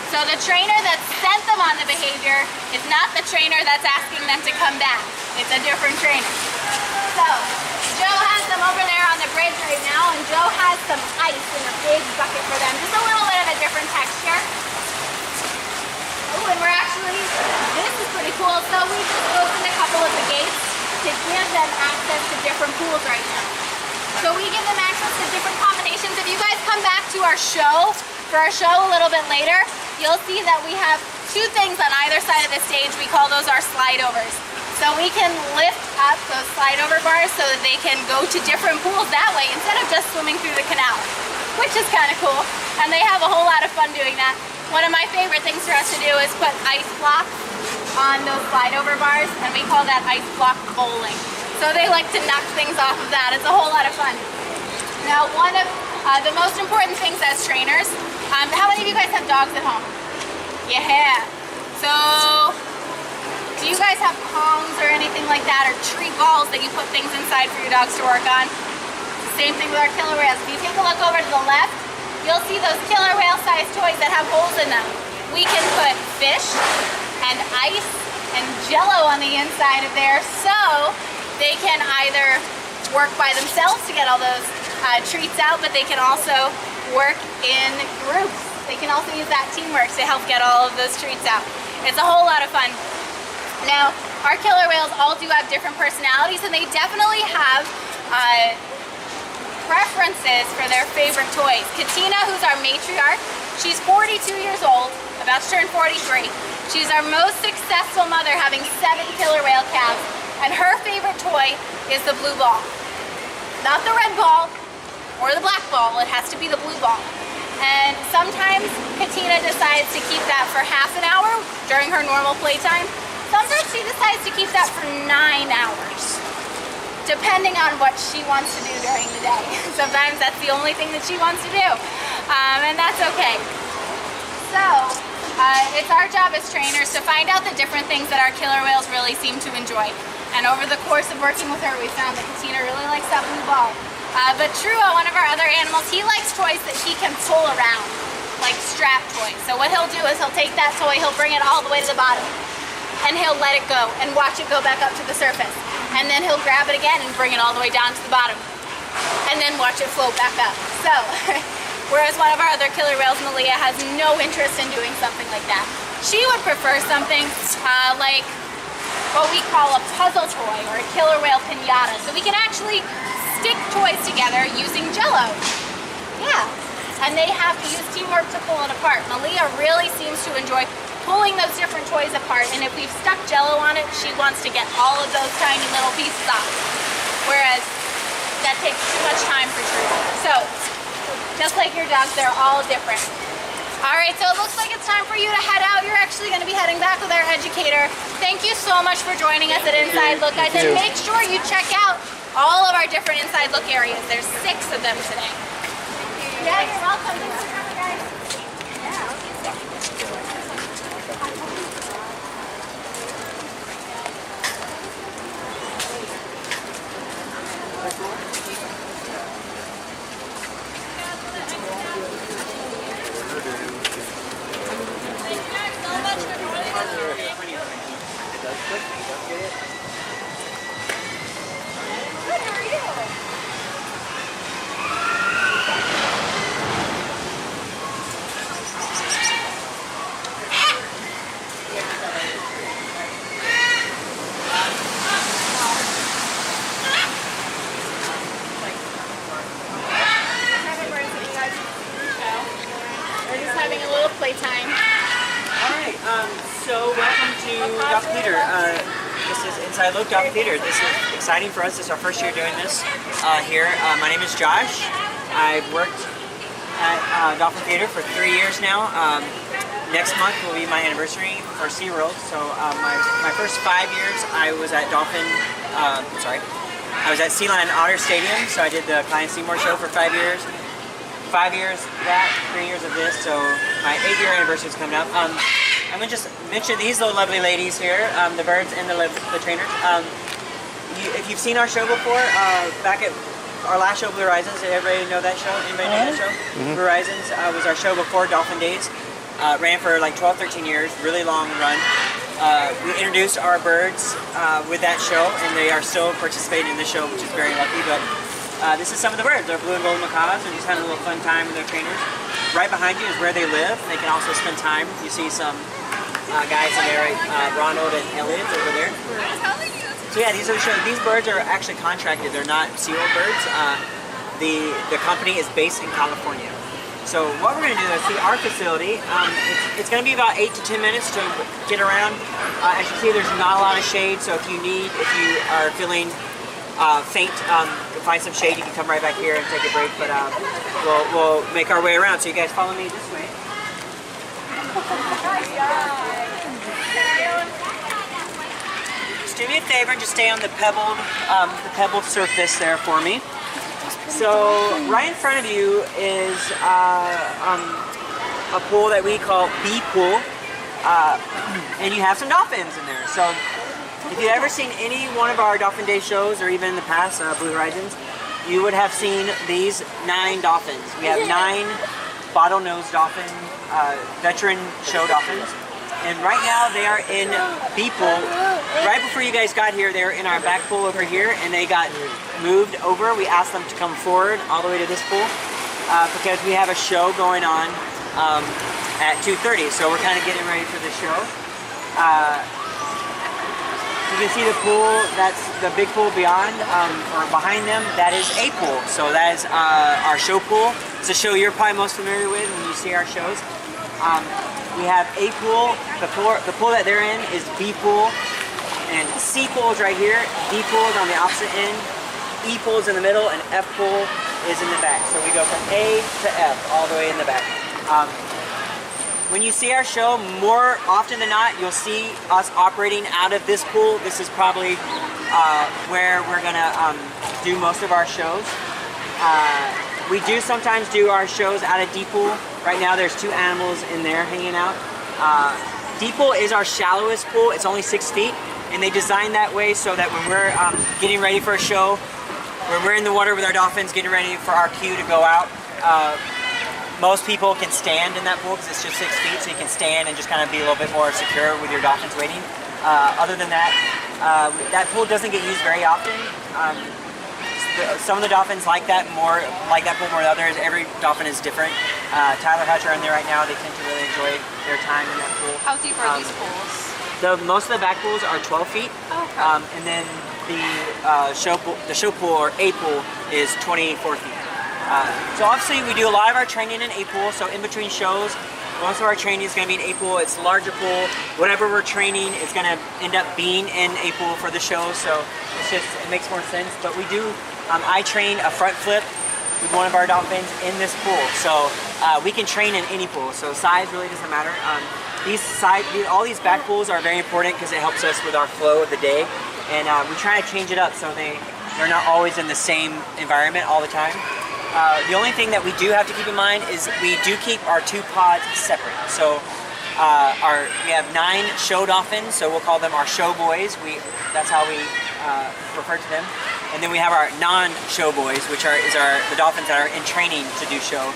So the trainer that sent them on the behavior is not the trainer that's asking them to come back. It's a different trainer. So Joe has them over there on the bridge right now, and Joe has some ice in a big bucket for them. Just a little bit of a different texture. Oh, and we're actually, this is pretty cool. So we just opened a couple of the gates to give them access to different pools right now. So we give them access to different combinations. If you guys come back to our show, for our show a little bit later, you'll see that we have 2 things on either side of the stage. We call those our slide overs. So we can lift up those slide over bars so that they can go to different pools that way instead of just swimming through the canal, which is kind of cool. And they have a whole lot of fun doing that. One of my favorite things for us to do is put ice blocks on those slide over bars, and we call that ice block bowling. So they like to knock things off of that. It's a whole lot of fun. Now, one of the most important things as trainers, how many of you guys have dogs at home? Yeah. So, do Do you guys have pongs or anything like that, or treat balls that you put things inside for your dogs to work on? Same thing with our killer whales. If you take a look over to the left, you'll see those killer whale sized toys that have holes in them. We can put fish and ice and jello on the inside of there, so they can either work by themselves to get all those treats out, but they can also work in groups. They can also use that teamwork to help get all of those treats out. It's a whole lot of fun. Now, our killer whales all do have different personalities, and they definitely have preferences for their favorite toys. Katina, who's our matriarch, she's 42 years old, about to turn 43. She's our most successful mother, having 7 killer whale calves, and her favorite toy is the blue ball. Not the red ball or the black ball, it has to be the blue ball. And sometimes Katina decides to keep that for half an hour during her normal playtime. Sometimes she decides to keep that for 9 hours, depending on what she wants to do during the day. Sometimes that's the only thing that she wants to do, and that's okay. So, it's our job as trainers to find out the different things that our killer whales really seem to enjoy. And over the course of working with her, we found that Katina really likes that blue ball. But Truo, one of our other animals, he likes toys that he can pull around, like strap toys. So what he'll do is he'll take that toy, he'll bring it all the way to the bottom, and he'll let it go and watch it go back up to the surface. And then he'll grab it again and bring it all the way down to the bottom, and then watch it float back up. So, whereas one of our other killer whales, Malia, has no interest in doing something like that. She would prefer something like what we call a puzzle toy or a killer whale pinata. So we can actually stick toys together using jello. Yeah, and they have to use teamwork to pull it apart. Malia really seems to enjoy pulling those different toys apart, and if we've stuck jello on it, she wants to get all of those tiny little pieces off. Whereas that takes too much time for Truo. So, just like your dogs, they're all different. Alright, so it looks like it's time for you to head out. You're actually going to be heading back with our educator. Thank you so much for joining us at Inside Look, guys, and make sure you check out all of our different Inside Look areas. There's 6 of them today. Yeah, you're welcome. Thanks for coming, guys. Good, how are you? We're just having a little playtime. Alright, so welcome to Dolphin Theater. This is Inside Look Dolphin Theater. This is exciting for us. This is our first year doing this here. My name is Josh. I've worked at Dolphin Theater for 3 years now. Next month will be my anniversary for SeaWorld. So my first 5 years I was at I was at Sea Lion Otter Stadium. So I did the Klein Seymour show for 5 years. 5 years that, 3 years of this, so my 8-year anniversary is coming up. I'm going to just mention these little lovely ladies here, the birds and the trainers. If you've seen our show before, back at our last show, Blue Horizons, did everybody know that show? Anybody know that show? Blue Horizons was our show before Dolphin Days. Ran for like 12, 13 years, really long run. We introduced our birds with that show, and they are still participating in the show, which is very lucky. But this is some of the birds. They're blue and golden macaws. They're just having a little fun time with their trainers. Right behind you is where they live. They can also spend time. You see some guys in there, Ronald and Elliot over there. So yeah, these are the shows. These birds are actually contracted. They're not SeaWorld birds. The company is based in California. So what we're going to do is see our facility. It's going to be about 8 to 10 minutes to get around. As you see, there's not a lot of shade. So if you are feeling faint, find some shade, you can come right back here and take a break, but we'll make our way around. So you guys follow me this way. Just do me a favor and just stay on the pebbled surface there for me. So right in front of you is a pool that we call B pool, and you have some dolphins in there. So If you've ever seen any one of our Dolphin Day shows, or even in the past, Blue Horizons, you would have seen these 9 dolphins. We have 9 bottlenose dolphin, veteran show dolphins. And right now they are in B pool. Right before you guys got here, they were in our back pool over here, and they got moved over. We asked them to come forward all the way to this pool because we have a show going on at 2:30. So we're kind of getting ready for the show. You can see the pool, that's the big pool beyond, or behind them, that is a pool. So that is our show pool. It's a show you're probably most familiar with when you see our shows. We have A pool, the pool that they're in is B pool, and C pool is right here, D pool is on the opposite end, E pool is in the middle, and F pool is in the back. So we go from A to F, all the way in the back. When you see our show, more often than not, you'll see us operating out of this pool. This is probably where we're gonna do most of our shows. We do sometimes do our shows out of D pool. Right now there's 2 animals in there hanging out. D pool is our shallowest pool. It's only 6 feet, and they designed that way so that when we're getting ready for a show, when we're in the water with our dolphins getting ready for our cue to go out, most people can stand in that pool because it's just 6 feet, so you can stand and just kind of be a little bit more secure with your dolphins waiting. Other than that, that pool doesn't get used very often. Some of the dolphins like that pool more than others. Every dolphin is different. Tyler Hutch are in there right now. They tend to really enjoy their time in that pool. How deep are these pools? Most of the back pools are 12 feet. Okay. And then the show pool, or A pool, is 24 feet. So obviously we do a lot of our training in A pool. So in between shows, most of our training is going to be in A pool. It's a larger pool. Whatever we're training is going to end up being in A pool for the show. So it makes more sense. But we do. I train a front flip with one of our dolphins in this pool, so we can train in any pool. So size really doesn't matter. All these back pools are very important because it helps us with our flow of the day, and we try to change it up so they're not always in the same environment all the time. The only thing that we do have to keep in mind is we do keep our 2 pods separate. So we have 9 show dolphins, so we'll call them our show boys. That's how we refer to them. And then we have our non-show boys, which is the dolphins that are in training to do show,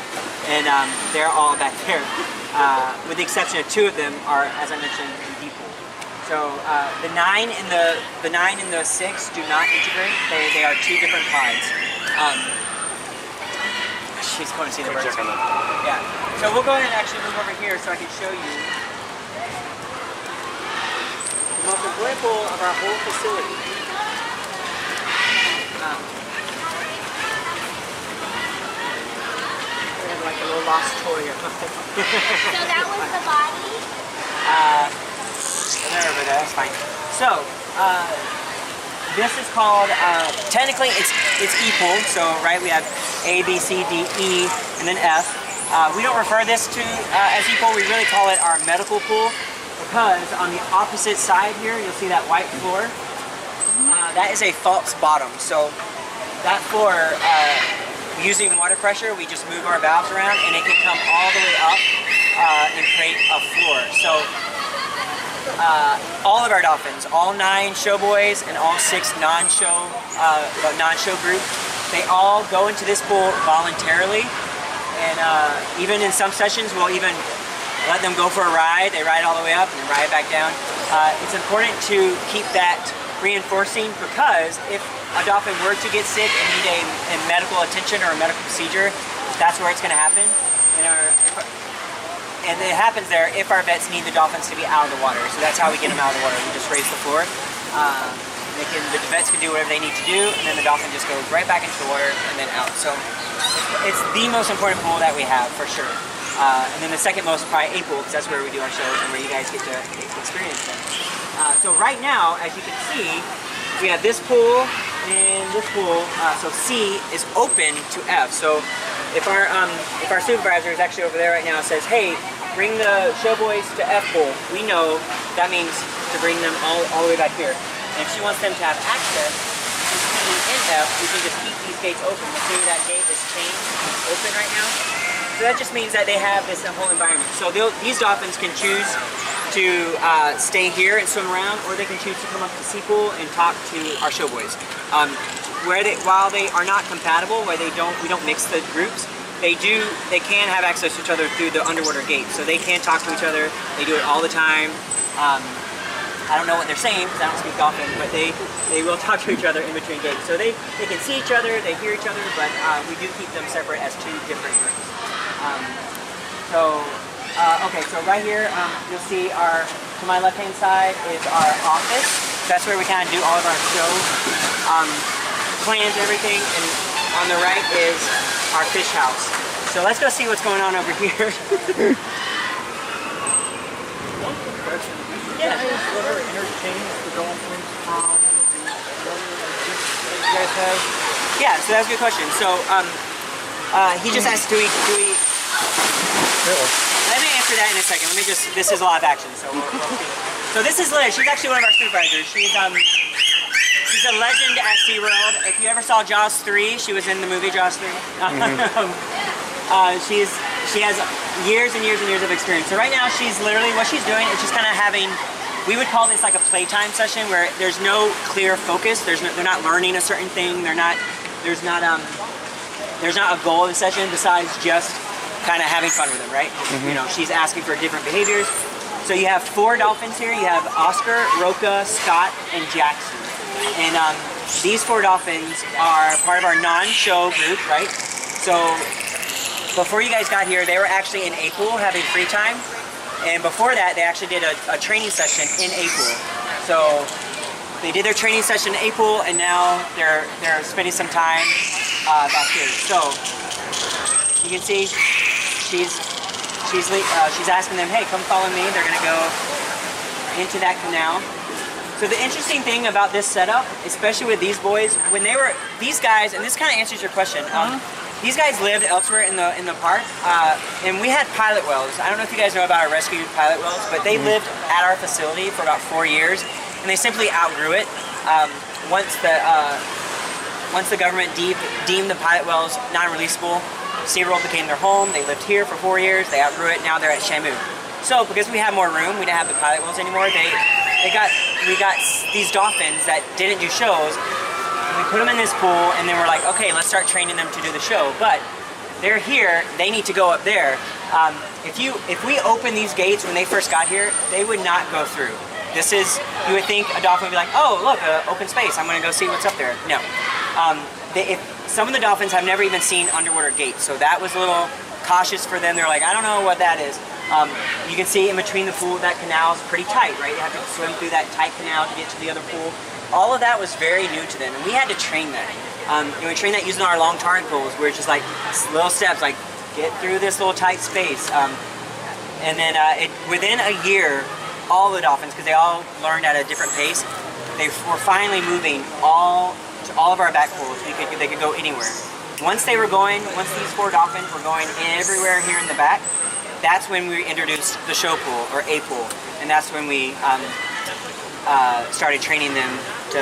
and they're all back there. With the exception of 2 of them are, as I mentioned, in D pool. So the 9 and the 6 do not integrate. They are 2 different pods. She's going to see the birds. Yeah. So we'll go ahead and actually move over here so I can show you the most important pool of our whole facility. We have like a little lost toy or something. So that was the body? Whatever, but that's fine. So, this is called, technically it's E pool, so right, we have A, B, C, D, E, and then F. We don't refer this to as E pool, we really call it our medical pool, because on the opposite side here, you'll see that white floor. That is a false bottom. So that floor, using water pressure, we just move our valves around and it can come all the way up and create a floor. So all of our dolphins, all 9 show boys and all 6 non-show group, they all go into this pool voluntarily. And even in some sessions, we'll even let them go for a ride. They ride all the way up and then ride back down. It's important to keep that reinforcing, because if a dolphin were to get sick and need a medical attention or a medical procedure, that's where it's going to happen. And it happens there if our vets need the dolphins to be out of the water. So that's how we get them out of the water. We just raise the floor. The vets can do whatever they need to do, and then the dolphin just goes right back into the water and then out. So it's the most important pool that we have, for sure. And then the second most is probably A pool, because that's where we do our shows and where you guys get to experience them. So right now, as you can see, we have this pool and this pool. So C is open to F. So if our supervisor is actually over there right now, says, "Hey, bring the show boys to F pool," we know that means to bring them all the way back here. And if she wants them to have access to C in F, we can just keep these gates open. You see that gate is chained open right now. So that just means that they have this whole environment. So these dolphins can choose to stay here and swim around, or they can choose to come up to Sea Pool and talk to our show boys. While they are not compatible, where we don't mix the groups, they can have access to each other through the underwater gate. So they can talk to each other. They do it all the time. I don't know what they're saying because I don't speak dolphin, but they will talk to each other in between gates. So they can see each other, they hear each other, but we do keep them separate as two different groups. Okay, so right here you'll see to my left-hand side is our office. That's where we kind of do all of our show plans, everything, and on the right is our fish house. So let's go see what's going on over here. Yeah. Ever interchange the dolphins from the you guys have? Yeah, so that's a good question. So he just asked, do we Let me answer that in a second. This is a live action, so we'll see. So this is Liz. She's actually one of our supervisors. She's a legend at SeaWorld. If you ever saw Jaws 3, she was in the movie Jaws 3. She has years and years and years of experience. So right now, what she's doing is just kind of having, we would call this like a playtime session where there's no clear focus. They're not learning a certain thing. There's not a goal of the session besides just kind of having fun with them, right? You know, she's asking for different behaviors. So you have 4 dolphins here. You have Oscar, Roca, Scott, and Jackson. And these 4 dolphins are part of our non-show group, right? So before you guys got here, they were actually in A Pool having free time. And before that, they actually did a training session in A Pool. So they did their training session in A Pool, and now they're spending some time back here. So you can see she's asking them, hey, come follow me. They're gonna go into that canal. So the interesting thing about this setup, especially with these boys, these guys, and this kind of answers your question. These guys lived elsewhere in the park, and we had pilot whales. I don't know if you guys know about our rescued pilot whales, but they lived at our facility for about 4 years, and they simply outgrew it. Once the government deemed the pilot whales non-releasable, SeaWorld became their home. They lived here for 4 years. They outgrew it. Now they're at Shamu. So because we have more room, we didn't have the pilot whales anymore. We got these dolphins that didn't do shows. We put them in this pool, and then we're like, okay, let's start training them to do the show. But they're here. They need to go up there. If we open these gates when they first got here, they would not go through. You would think a dolphin would be like, oh, look, open space. I'm going to go see what's up there. No. Some of the dolphins have never even seen underwater gates, so that was a little cautious for them. They're like, I don't know what that is. You can see in between the pool, that canal is pretty tight, right? You have to swim through that tight canal to get to the other pool. All of that was very new to them, and we had to train that. We trained that using our long tarring poles, where it's just like little steps, like get through this little tight space. And then within a year, all the dolphins, because they all learned at a different pace, they were finally moving all of our back pools. They could go anywhere. Once these 4 dolphins were going everywhere here in the back, that's when we introduced the show pool, or A Pool, and that's when we started training them to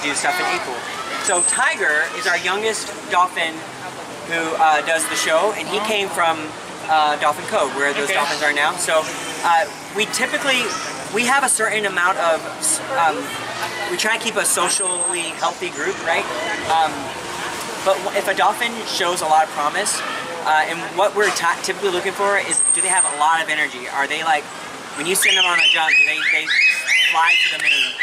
do stuff in A Pool. So Tiger is our youngest dolphin who does the show, and he came from Dolphin Cove, where those dolphins are now. So we have a certain amount of, we try to keep a socially healthy group, right? But if a dolphin shows a lot of promise, and what we're typically looking for is, do they have a lot of energy? Are they like, when you send them on a jump, do they fly to the moon?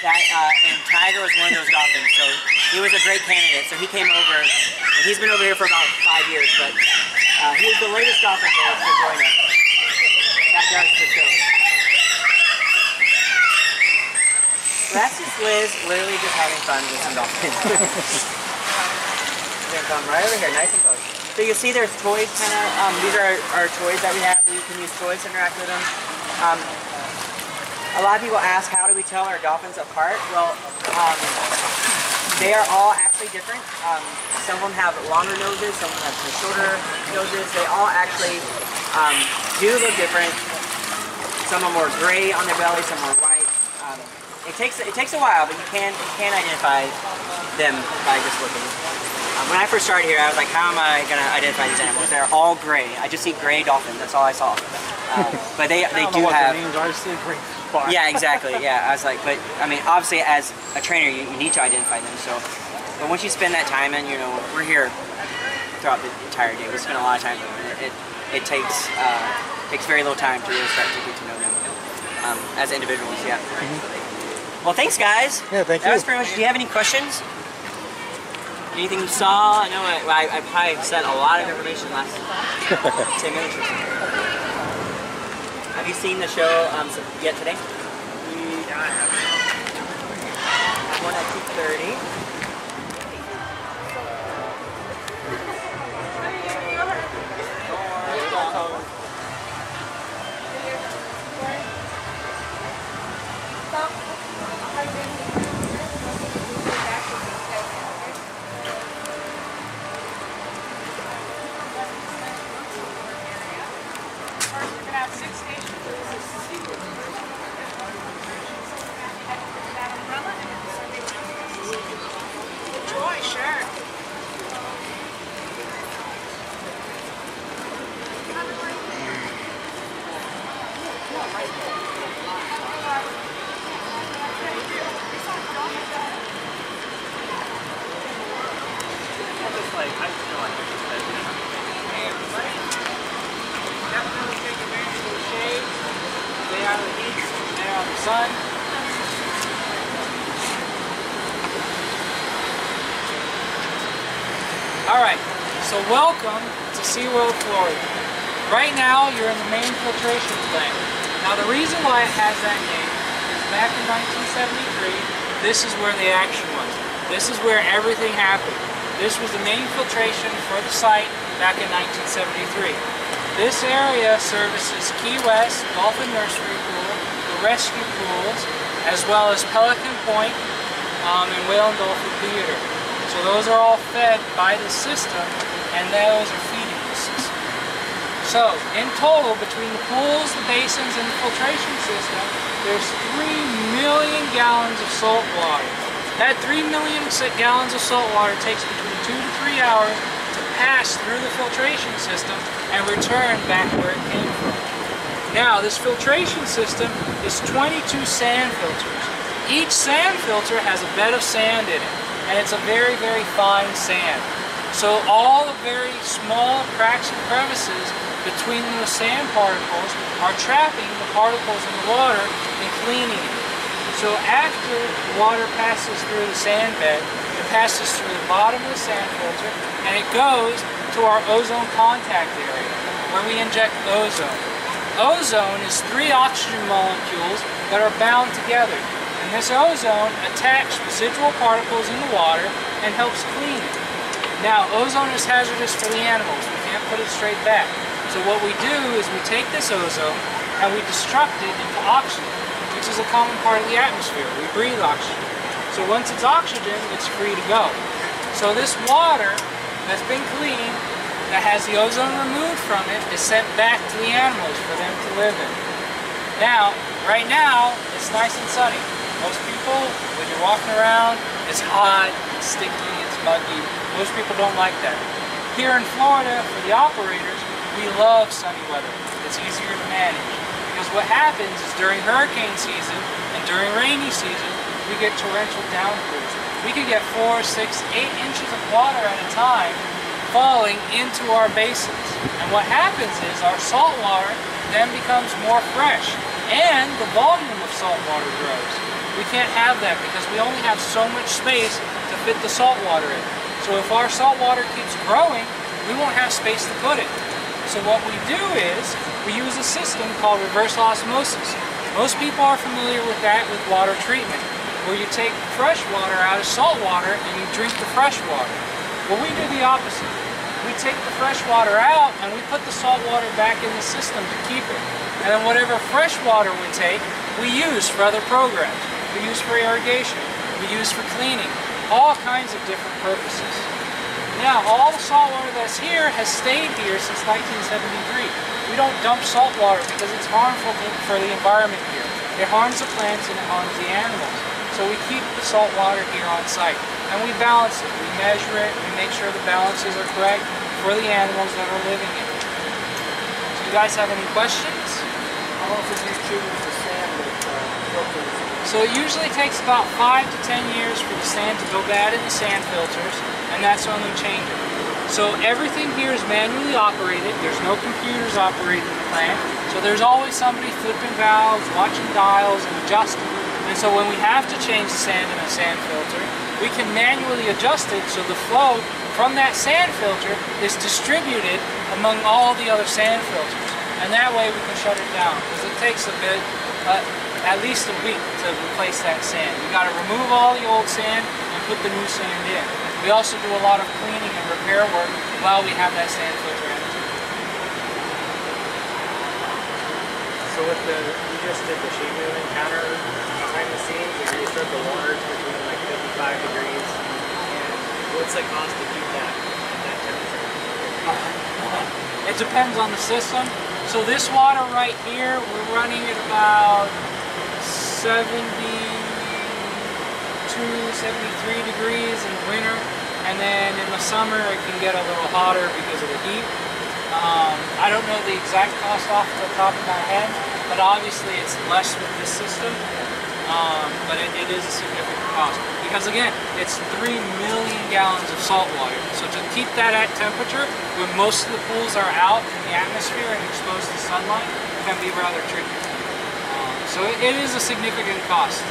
And Tiger was one of those dolphins, so he was a great candidate. So he came over, and he's been over here for about 5 years, but he was the latest dolphin to join us. That does the show. So that's just Liz, literally just having fun with some dolphins. They're gonna come right over here, nice and close. So you see there's toys kind of, these are our toys that we have. We can use toys to interact with them. A lot of people ask, how do we tell our dolphins apart? Well, they are all actually different. Some of them have longer noses, some of them have shorter noses. They all actually do look different. Some are more gray on their belly, some are white. it takes a while, but you can identify them by just looking. When I first started here, I was like, how am I gonna identify these animals? They're all gray. I just see gray dolphins. That's all I saw. But they do have. Yeah, exactly. Yeah, I was like, but I mean, obviously, as a trainer, you need to identify them. So, but once you spend that time, and we're here throughout the entire day. We spend a lot of time. It takes very little time to really start to get to know them as individuals. Yeah. Well, thanks, guys. Yeah, thank you. That was pretty much. Do you have any questions? Anything you saw? I know I probably said a lot of information last 10 minutes or so. Have you seen the show yet today? Yeah, I have. One at 2:30. Sun. Alright, so welcome to SeaWorld, Florida. Right now you're in the main filtration plant. Now the reason why it has that name is back in 1973, this is where the action was. This is where everything happened. This was the main filtration for the site back in 1973. This area services Key West, Dolphin Nursery Pool, rescue pools, as well as Pelican Point and Whale and Dolphin Theater. So those are all fed by the system, and those are feeding the system. So in total, between the pools, the basins, and the filtration system, there's 3 million gallons of salt water. That 3 million gallons of salt water takes between 2 to 3 hours to pass through the filtration system and return back where it came from. Now, this filtration system is 22 sand filters. Each sand filter has a bed of sand in it, and it's a very, very fine sand. So all the very small cracks and crevices between the sand particles are trapping the particles in the water and cleaning it. So after the water passes through the sand bed, it passes through the bottom of the sand filter, and it goes to our ozone contact area, where we inject ozone. Ozone is 3 oxygen molecules that are bound together, and this ozone attacks residual particles in the water and helps clean it. Now, ozone is hazardous for the animals. We can't put it straight back. So what we do is we take this ozone and we destruct it into oxygen, which is a common part of the atmosphere. We breathe oxygen. So once it's oxygen, it's free to go. So this water that's been cleaned, that has the ozone removed from it, is sent back to the animals for them to live in. Now, right now, it's nice and sunny. Most people, when you're walking around, it's hot, it's sticky, it's muggy. Most people don't like that. Here in Florida, for the operators, we love sunny weather. It's easier to manage. Because what happens is during hurricane season and during rainy season, we get torrential downpours. We could get 4, 6, 8 inches of water at a time falling into our basins. And what happens is our salt water then becomes more fresh, and the volume of salt water grows. We can't have that because we only have so much space to fit the salt water in. So if our salt water keeps growing, we won't have space to put it. So what we do is we use a system called reverse osmosis. Most people are familiar with that with water treatment, where you take fresh water out of salt water and you drink the fresh water. Well, we do the opposite. We take the fresh water out and we put the salt water back in the system to keep it. And then whatever fresh water we take, we use for other programs. We use for irrigation. We use for cleaning. All kinds of different purposes. Now, all the salt water that's here has stayed here since 1973. We don't dump salt water because it's harmful for the environment here. it harms the plants and it harms the animals. So we keep the salt water here on site, and we balance it. We measure it, we make sure the balances are correct for the animals that are living in it. Do you guys have any questions? How often do you choose the sand with filters? So it usually takes about 5 to 10 years for the sand to go bad in the sand filters, and that's when we change it. So everything here is manually operated. There's no computers operating the plant. So there's always somebody flipping valves, watching dials, and adjusting. And so when we have to change the sand in a sand filter, we can manually adjust it so the flow from that sand filter is distributed among all the other sand filters. And that way we can shut it down, because it takes a bit, at least a week to replace that sand. We got to remove all the old sand and put the new sand in. We also do a lot of cleaning and repair work while we have that sand filter in. So with you just did the Shamu Encounter behind the scenes, where you start the water between like 55 degrees, and what's the cost to keep that at that temperature? It depends on the system. So this water right here, we're running at about 72, 73 degrees in the winter, and then in the summer it can get a little hotter because of the heat. I don't know the exact cost off the top of my head, but obviously it's less with this system, but it is a significant cost. Because again, it's 3 million gallons of salt water. So to keep that at temperature, when most of the pools are out in the atmosphere and exposed to sunlight, can be rather tricky. So it is a significant cost.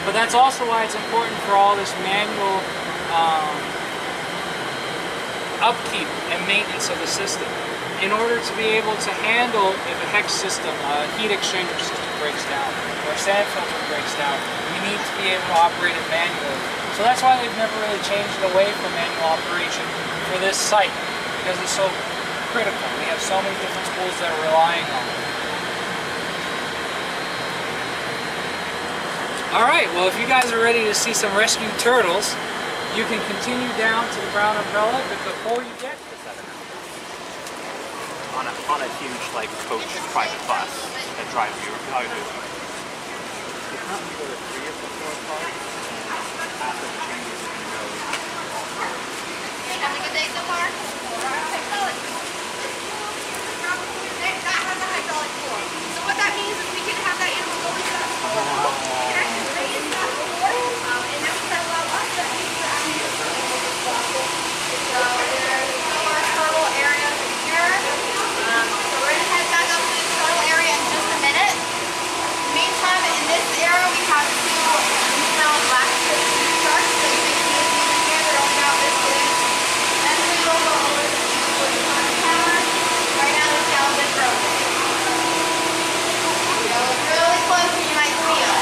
But that's also why it's important for all this manual upkeep and maintenance of the system. In order to be able to handle if a hex system, a heat exchanger system breaks down, or a sand filter breaks down, we need to be able to operate it manually. So that's why they've never really changed it away from manual operation for this site, because it's so critical. We have so many different schools that are relying on it. Alright, well if you guys are ready to see some rescued turtles, you can continue down to the brown umbrella, but before you get to 7 on a huge like coach private bus that drives you. How do you do it? It's not until the 3 or 4 cars after the changes you can go all 4. Having a good day so far? That has a hydraulic floor. So what that means is we can have that animal go into that floor. We can actually raise that floor, and that would allow us to use the animal. So there's our turtle area here. So we're going to head back up to the turtle area in just a minute. Meantime, in this area we have 2 juvenile black sharks that you may see in here. They're only about this big. And then we will go over to the camera. Right now the tail is broken. Go really close and you might see them.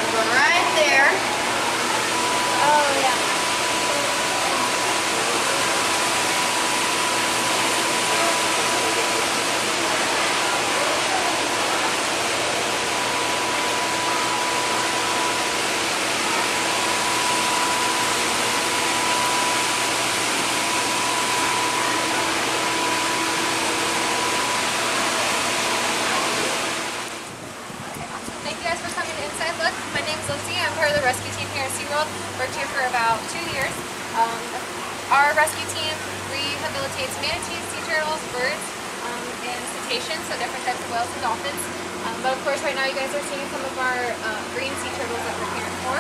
Going right there. Oh yeah. Thank you guys for coming to Inside Look. My name is Lindsay. I'm part of the rescue team here at SeaWorld. Worked here for about 2 years. Our rescue team rehabilitates manatees, sea turtles, birds, and cetaceans, so different types of whales and dolphins. But of course, right now you guys are seeing some of our green sea turtles that we're caring for.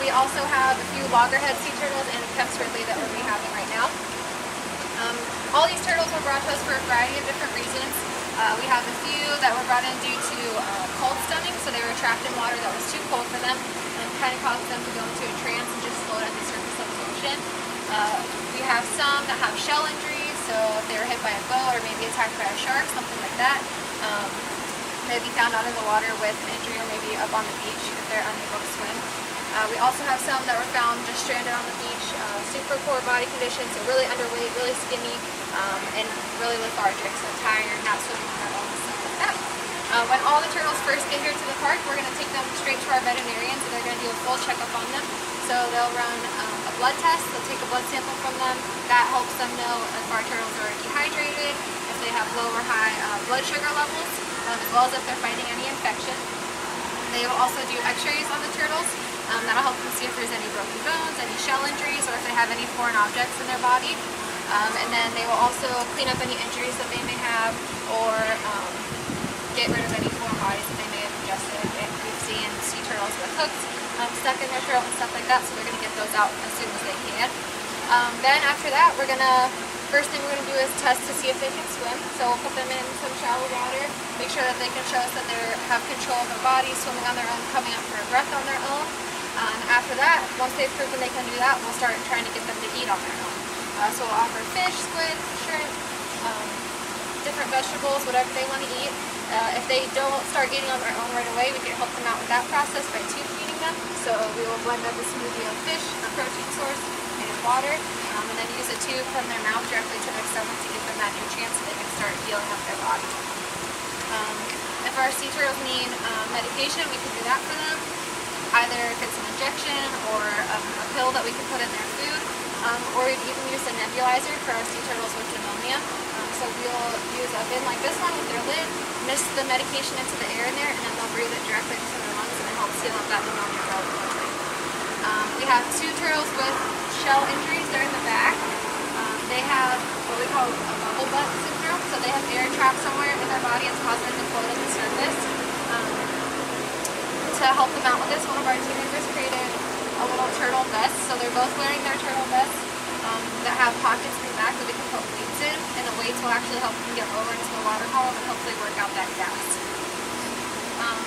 We also have a few loggerhead sea turtles and a Kemp's ridley that we're rehabbing right now. All these turtles were brought to us for a variety of different reasons. We have a few that were brought in due to cold stunning, so they were trapped in water that was too cold for them and kind of caused them to go into a trance and just float at the surface of the ocean. We have some that have shell injuries, so if they were hit by a boat or maybe attacked by a shark, something like that, maybe found out in the water with an injury or maybe up on the beach if they're unable to swim. We also have some that were found just stranded on the beach, super poor body conditions, so really underweight, really skinny, and really lethargic, so tired, not swimming at all, stuff like that. When all the turtles first get here to the park, we're going to take them straight to our veterinarians, and they're going to do a full checkup on them. So they'll run a blood test. They'll take a blood sample from them. That helps them know if our turtles are dehydrated, if they have low or high blood sugar levels, as well as if they're fighting any infection. They will also do x-rays on the turtles. That'll help them see if there's any broken bones, any shell injuries, or if they have any foreign objects in their body. And then they will also clean up any injuries that they may have, or get rid of any foreign bodies that they may have ingested. We've seen sea turtles with hooks stuck in their throat and stuff like that, so we're going to get those out as soon as they can. Then after that, first thing we're going to do is test to see if they can swim. So we'll put them in some shallow water, make sure that they can show us that they have control of their body, swimming on their own, coming up for a breath on their own. After that, once they've proven they can do that, we'll start trying to get them to eat on their own. So we'll offer fish, squid, shrimp, different vegetables, whatever they want to eat. If they don't start eating on their own right away, we can help them out with that process by tube feeding them. So we will blend up a smoothie of fish, a protein source, and water, and then use a tube from their mouth directly to their stomach to give them that nutrients so they can start healing up their body. If our sea turtles need medication, we can do that for them. Either if it's an injection or a pill that we can put in their food, or we've even used a nebulizer for our sea turtles with pneumonia. So we'll use a bin like this one with their lid, mist the medication into the air in there, and then they'll breathe it directly into their lungs, and it helps seal up that pneumonia really quickly. We have two turtles with shell injuries. They're in the back. They have what we call a bubble butt syndrome, so they have air trapped somewhere in their body. It's causing them to float on the surface. To help them out with this, one of our team members created a little turtle vest. So they're both wearing their turtle vests that have pockets in the back that they can put weights in, and the weights will actually help them get lower into the water column and hopefully work out that gas.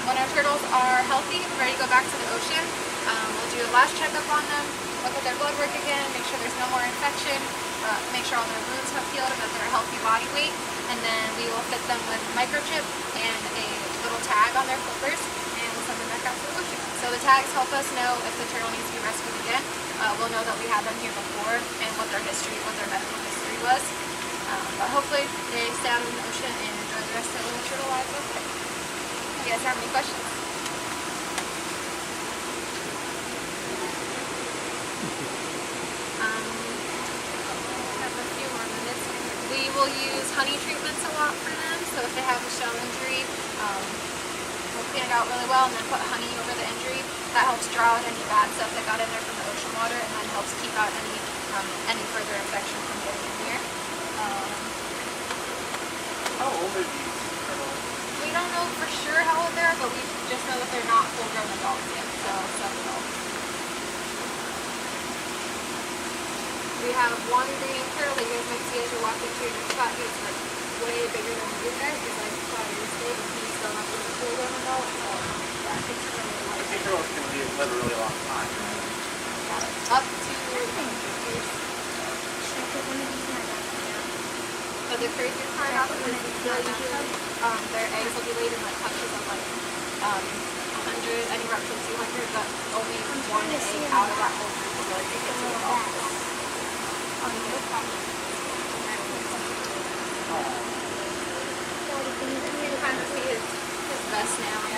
When our turtles are healthy, ready to go back to the ocean, we'll do a last checkup on them, look at their blood work again, make sure there's no more infection, make sure all their wounds have healed and that they're a healthy body weight, and then we will fit them with microchip and a little tag on their flippers, and we'll send them back out to the ocean. So the tags help us know if the turtle needs to be rescued again. We'll know that we had them here before and what their medical history was. But hopefully they stay out in the ocean and enjoy the rest of their turtle lives over there. Do you guys have any questions? Have a few more minutes. We will use honey treatments a lot for them. So if they have a shell injury, we'll clean it out really well and then put honey over the injury. That helps draw out any bad stuff that got in there from the ocean water, and then helps keep out any further infection from getting in here. How old are these turtles? We don't know for sure how old they are, but we just know that they're not full-grown adults yet, so 7 adults. We have one green turtle that you guys might see as you're walking through your spot. He's like way bigger than you guys. He's like 5 years old, and he's still not a full-grown adult. So yeah, I think Sea turtles can live a really long time, right? Up to 8 years. But the craziest part about them is their eggs will be laid in like clutches of like 100, anywhere up to 200, but only one egg out of that whole group will really make it to the dolphins. No problem. You can kind of see his vest now. We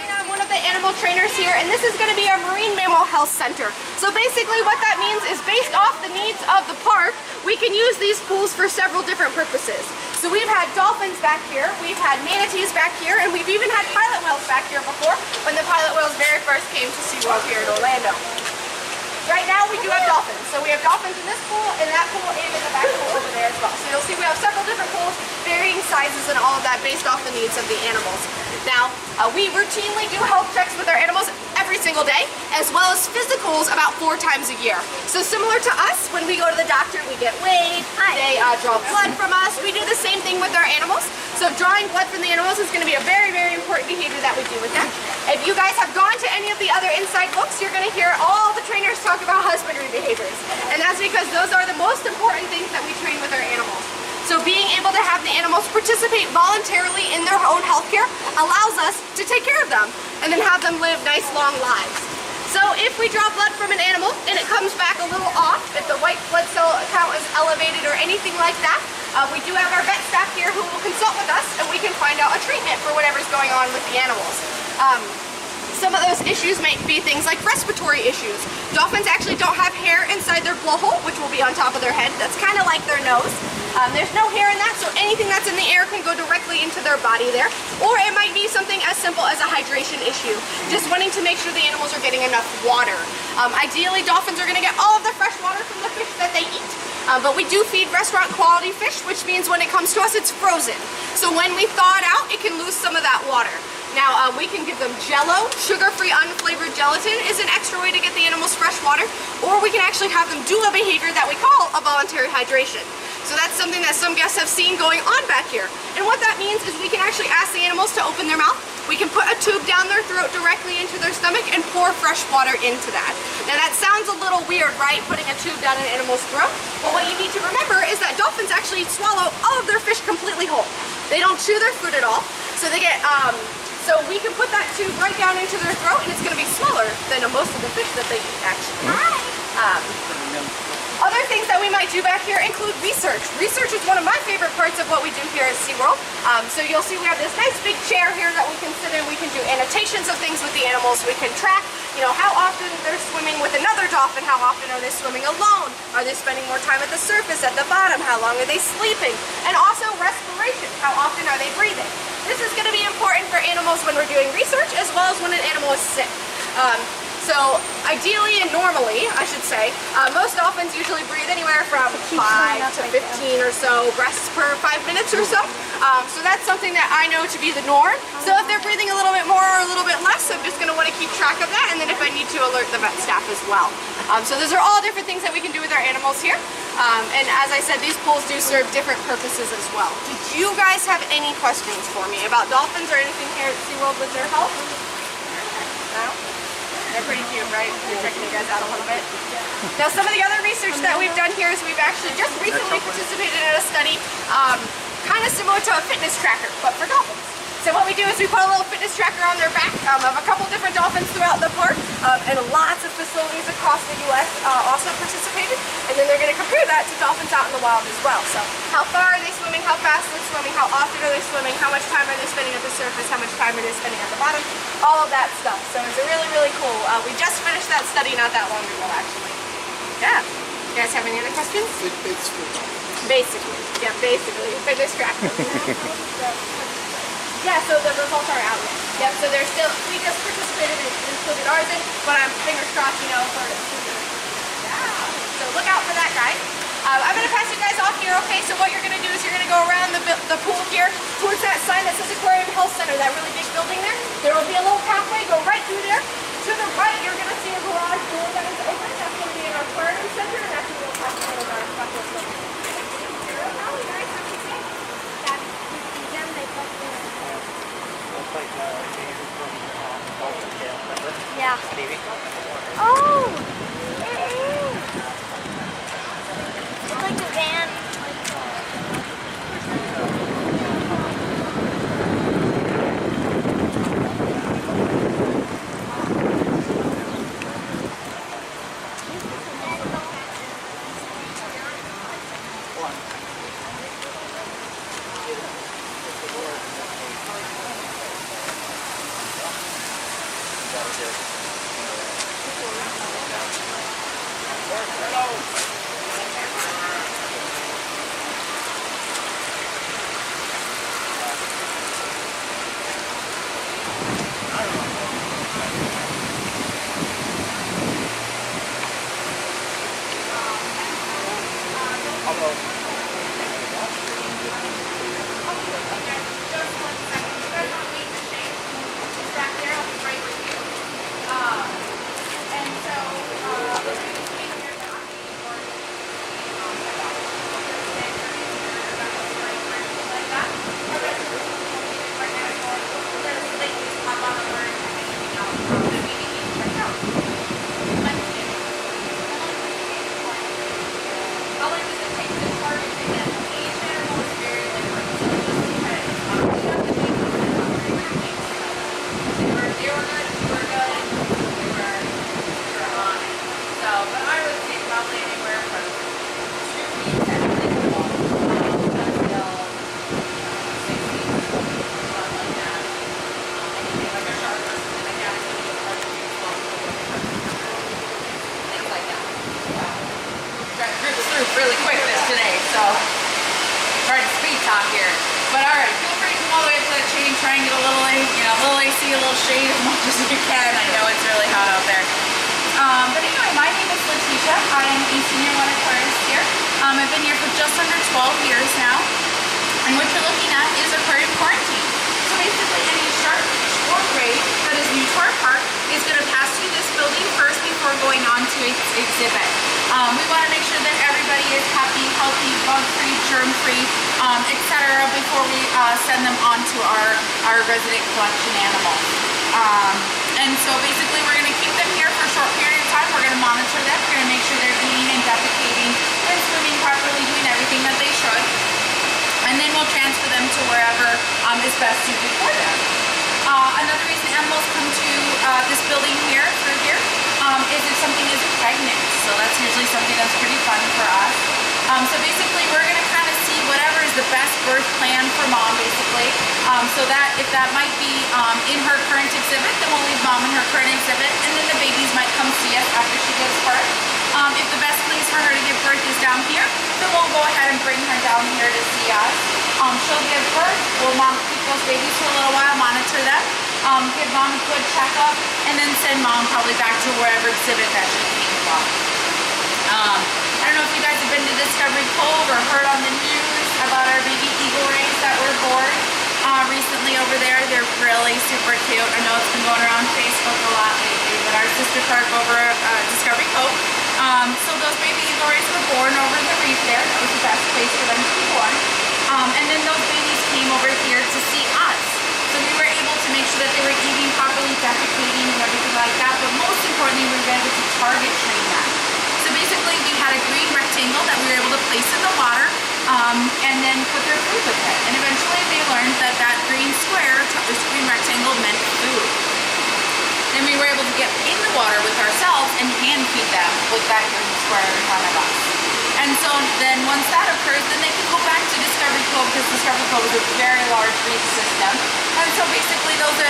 have one of the animal trainers here, and this is going to be our Marine Mammal Health Center. So basically what that means is, based off the needs of the park, we can use these pools for several different purposes. So we've had dolphins back here, we've had manatees back here, and we've even had pilot whales back here before, when the pilot whales very first came to SeaWorld here in Orlando. Right now we do have dolphins. So we have dolphins in this pool, in that pool, and in the back pool over there as well. So you'll see we have several different pools, varying sizes and all of that based off the needs of the animals. Now, we routinely do health checks with our animals every single day, as well as physicals about 4 times a year. So similar to us, when we go to the doctor, we get weighed, they draw blood from us. We do the same thing with our animals. So drawing blood from the animals is going to be a very, very important behavior that we do with them. If you guys have gone to any of the other inside looks, you're going to hear all the trainers talk about husbandry behaviors. And that's because those are the most important things that we train with our animals. So being able to have the animals participate voluntarily in their own health care allows us to take care of them and then have them live nice long lives. So if we draw blood from an animal and it comes back a little off, if the white blood cell count is elevated or anything like that, we do have our vet staff here who will consult with us, and we can find out a treatment for whatever's going on with the animals. Some of those issues might be things like respiratory issues. Dolphins actually don't have hair inside their blowhole, which will be on top of their head. That's kind of like their nose. There's no hair in that, so anything that's in the air can go directly into their body there. Or it might be something as simple as a hydration issue, just wanting to make sure the animals are getting enough water. Ideally, dolphins are going to get all of the fresh water from the fish that they eat. But we do feed restaurant quality fish, which means when it comes to us, it's frozen. So when we thaw it out, it can lose some of that water. Now, we can give them Jello. Sugar-free, unflavored gelatin is an extra way to get the animals fresh water, or we can actually have them do a behavior that we call a voluntary hydration. So that's something that some guests have seen going on back here. And what that means is we can actually ask the animals to open their mouth. We can put a tube down their throat directly into their stomach and pour fresh water into that. Now that sounds a little weird, right? Putting a tube down an animal's throat. But what you need to remember is that dolphins actually swallow all of their fish completely whole. They don't chew their food at all. So they get, so we can put that tube right down into their throat, and it's going to be smaller than most of the fish that they eat, actually. Other things that we might do back here include research. Research is one of my favorite parts of what we do here at SeaWorld. So you'll see we have this nice big chair here that we can sit in. We can do annotations of things with the animals. We can track, you know, how often they're swimming with another dolphin. How often are they swimming alone? Are they spending more time at the surface, at the bottom? How long are they sleeping? And also respiration. How often are they breathing? This is going to be important for animals when we're doing research, as well as when an animal is sick. So ideally and normally, I should say, most dolphins usually breathe anywhere from 5 to 15 or so breaths per 5 minutes or so. So that's something that I know to be the norm. So if they're breathing a little bit more or a little bit less, I'm just going to want to keep track of that, and then if I need to, alert the vet staff as well. So those are all different things that we can do with our animals here. And as I said, these pools do serve different purposes as well. Did you guys have any questions for me about dolphins or anything here at SeaWorld with their health? No? They're pretty cute, right? We're checking you guys out a little bit. Now, some of the other research that we've done here is we've actually just recently participated in a study kind of similar to a fitness tracker, but for dolphins. So what we do is we put a little fitness tracker on their back of a couple different dolphins throughout the park, and lots of facilities across the U.S. Also participated, and then they're going to compare that to dolphins out in the wild as well. So how far are they swimming, how fast are they swimming, how often are they swimming, how much time are they spending at the surface, how much time are they spending at the bottom, all of that stuff. So it's really, really cool. We just finished that study not that long ago, actually. Yeah. You guys have any other questions? Basically. Yeah, basically. Fitness tracker. Yeah, so the results are out yet. Yep, so they're still, we just participated and included ours in, but I'm fingers crossed, you know, for the future. Yeah, so look out for that, guys. I'm going to pass you guys off here, okay? So what you're going to do is you're going to go around the pool here towards that sign that says Aquarium Health Center, that really big building there. There will be a little pathway, go right through there. To the right, you're going to see a garage door that is open. That's going to be in our aquarium center, and that's going to be a our special building. Like James from Dolphin Theater, remember? Yeah. Stevie? Oh! It's like a van. shade as much as you can. I know it's really hot out there. But anyway, my name is Letitia. I am a senior one aquarist here. I've been here for just under 12 years now. And what you're looking at is aquarium quarantine. So basically any shark, fish, or ray that is new to our park is going to pass through this building first before going on to its exhibit. We want to make sure that everybody is happy, healthy, bug-free, germ-free, etc. before we send them on to our resident collection animals. And so basically we're going to keep them here for a short period of time. We're going to monitor them. We're going to make sure they're eating and defecating and swimming properly, doing everything that they should. And then we'll transfer them to wherever is best suited for them. Another reason animals come to this building here, through here, is if something is pregnant. So that's usually something that's pretty fun for us. So basically we're going to kind of see whatever is the best birth plan for mom, basically. So that if that might be in her current exhibit, then we'll leave mom in her current exhibit, and then the babies might come see us after she gives birth. If the best place for her to give birth is down here, then we'll go ahead and bring her down here to see us. She'll give birth, we'll keep those babies for a little while, monitor them, give mom a good checkup, and then send mom probably back to wherever exhibit that she came from. I don't know if you guys have been to Discovery Cove or heard on the news about our baby eagle rays that were born recently over there. They're really super cute. I know it's been going around Facebook a lot lately, but our sister park over at Discovery Cove. So those baby eagle rays were born over the reef there. That was the best place for them to be born. And then those babies came over here to see us. So we were able to make sure that they were eating properly, defecating, and everything like that. But most importantly, we were able to target train them. So basically, we had a green rectangle that we were able to place in the water and then put their food with it. And eventually, they learned that that green square, this green rectangle, meant food. Then we were able to get in the water with ourselves and hand feed them with that green square in front of us. And so then once that occurs, then they can go back to Discovery Cove, because Discovery Cove is a very large reef system. And so basically those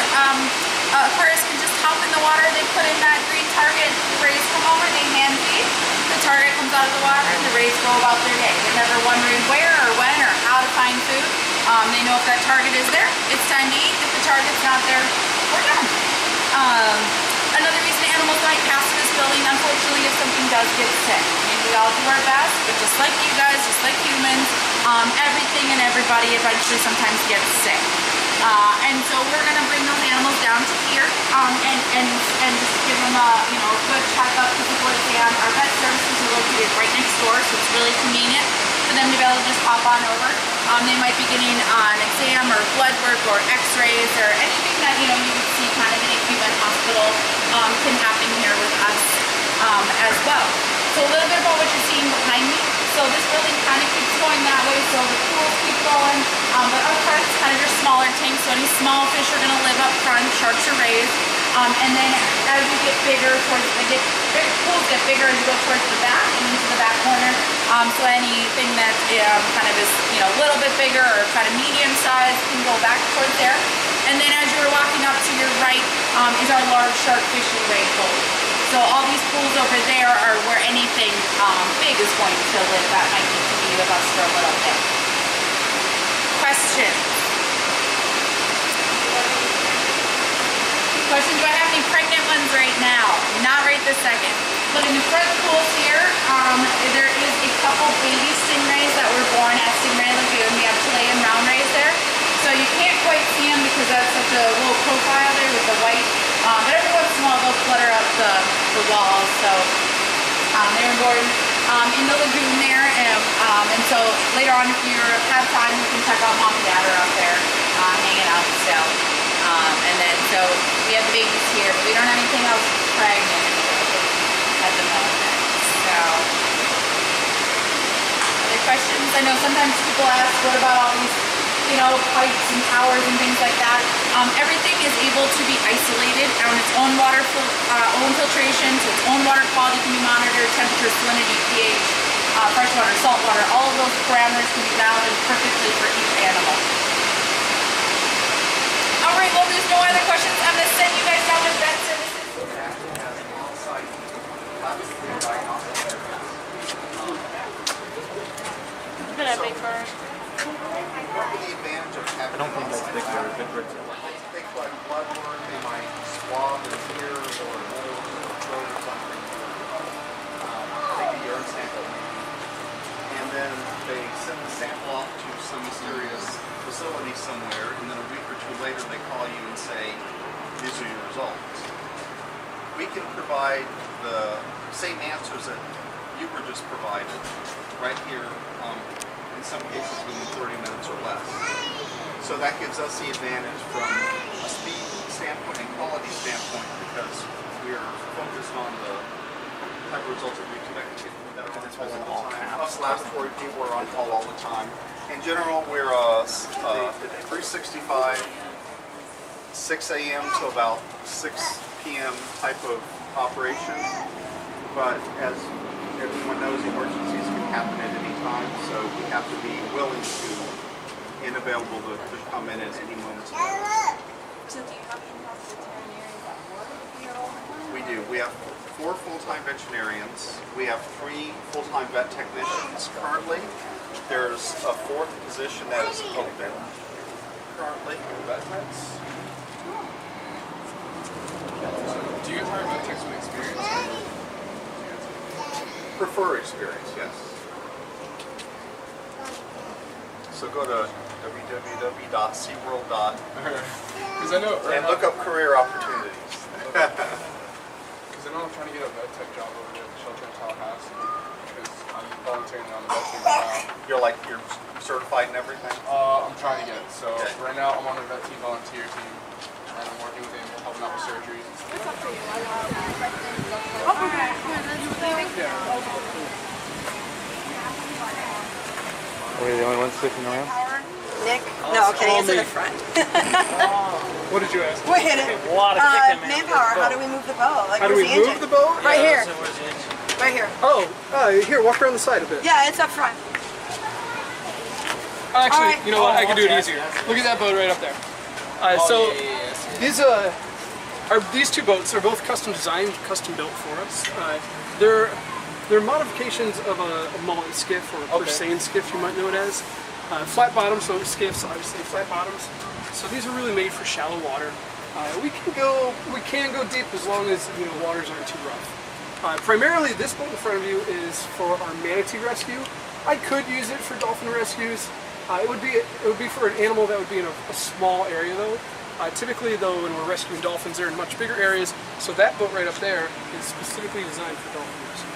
aquarists can just hop in the water, they put in that green target, the rays come over, they hand feed, the target comes out of the water, and the rays go about their day. They're never wondering where or when or how to find food. They know if that target is there, it's time to eat. If the target's not there, we're done. Another reason animals might pass through this building, unfortunately, if something does get sick. I mean, we all do our best, but just like you guys, just like humans, everything and everybody eventually sometimes gets sick. And so we're going to bring those animals down to here and just give them a good checkup, physical exam. Our vet services are located right next door, so it's really convenient for them to be able to just hop on over. They might be getting an exam or blood work or x-rays or anything that you would see kind of in a human hospital can happen here with us as well. So a little bit about what you're seeing behind me. So this building kind of keeps going that way, so the pools keep going. But up front it's kind of your smaller tanks, so any small fish are going to live up front, sharks or rays. And then as you get bigger, pools get bigger as you go towards the back and into the back corner. So anything that kind of is a little bit bigger or kind of medium size can go back towards there. And then as you're walking up to your right is our large shark fish and ray pool. So all these pools over there are where anything big is going to live that might need to be with us for a little bit. Questions? Do I have any pregnant ones right now? Not right this second. But in the front pools here, there is a couple baby stingrays that were born at Stingray Lagoon. We have Chilean round rays there. So you can't quite see them because that's such a low profile there with the white. But every once in a while they'll flutter up the walls. So they were born in the lagoon there. And so later on, if you have time, you can check out mom and dad are up there hanging out still. And then so we have the babies here, but we don't have anything else pregnant at the moment. So other questions? I know sometimes people ask, what about all these pipes and towers and things like that? Everything is able to be isolated on its own own filtration, so its own water quality can be monitored, temperature, salinity, pH, freshwater, saltwater, all of those parameters can be dialed in perfectly for each animal. Alright, well there's no other questions. I'm going to send you guys down to vet services. Look at that big bird. I don't think that's big bird. Big bird's like blood work, they might swab their ear or nose or throat or something, take a urine sample maybe, and then they send the sample off to some mysterious facility somewhere, and then a week or two later they call you and say, these are your results. We can provide the same answers that you were just provided right here, in some cases within 30 minutes or less. So that gives us the advantage from a speed standpoint and quality standpoint because we're focused on the type of results that we expect to get that are on the physical time. Us laboratory people are on call all the time. In general, we're 365, 6 a.m. to about 6 p.m. type of operation. But as everyone knows, emergencies can happen at any time, so we have to be willing to and available to come in at any moment's notice. So do you have in-house veterinarians that work here all the time? We do. We have 4 full-time veterinarians. We have 3 full-time vet technicians currently. There's a 4th position that is open currently. Vet techs. Do you guys hire vet techs with experience? Prefer experience, yes. So go to www.seaworld.com and look up career opportunities. Because I know I'm trying to get a vet tech job over there at the shelter in Tallahassee because I'm volunteering on the vet team right now. You're certified and everything? I'm trying to get it. So right now I'm on the vet team volunteer team and I'm working with animals, helping out with surgeries and stuff. Are we the only ones sticking around? Nick? No, okay, it's in the front. What did you ask? What hit it? A lot of chicken manpower. How do we move the boat? Like, How do we where's the move engine? the boat? Right here. Right here. Oh, here, walk around the side a bit. Yeah, it's up front. Actually, you know what? I can do it easier. Look at that boat right up there. These 2 boats are both custom designed, custom built for us. They're modifications of a mullet skiff or a Persane skiff, you might know it as. Flat bottoms, so skiffs obviously flat bottoms. So these are really made for shallow water. We can go deep as long as waters aren't too rough. Primarily, this boat in front of you is for our manatee rescue. I could use it for dolphin rescues. It would be for an animal that would be in a small area though. Typically though, when we're rescuing dolphins, they're in much bigger areas. So that boat right up there is specifically designed for dolphin rescues.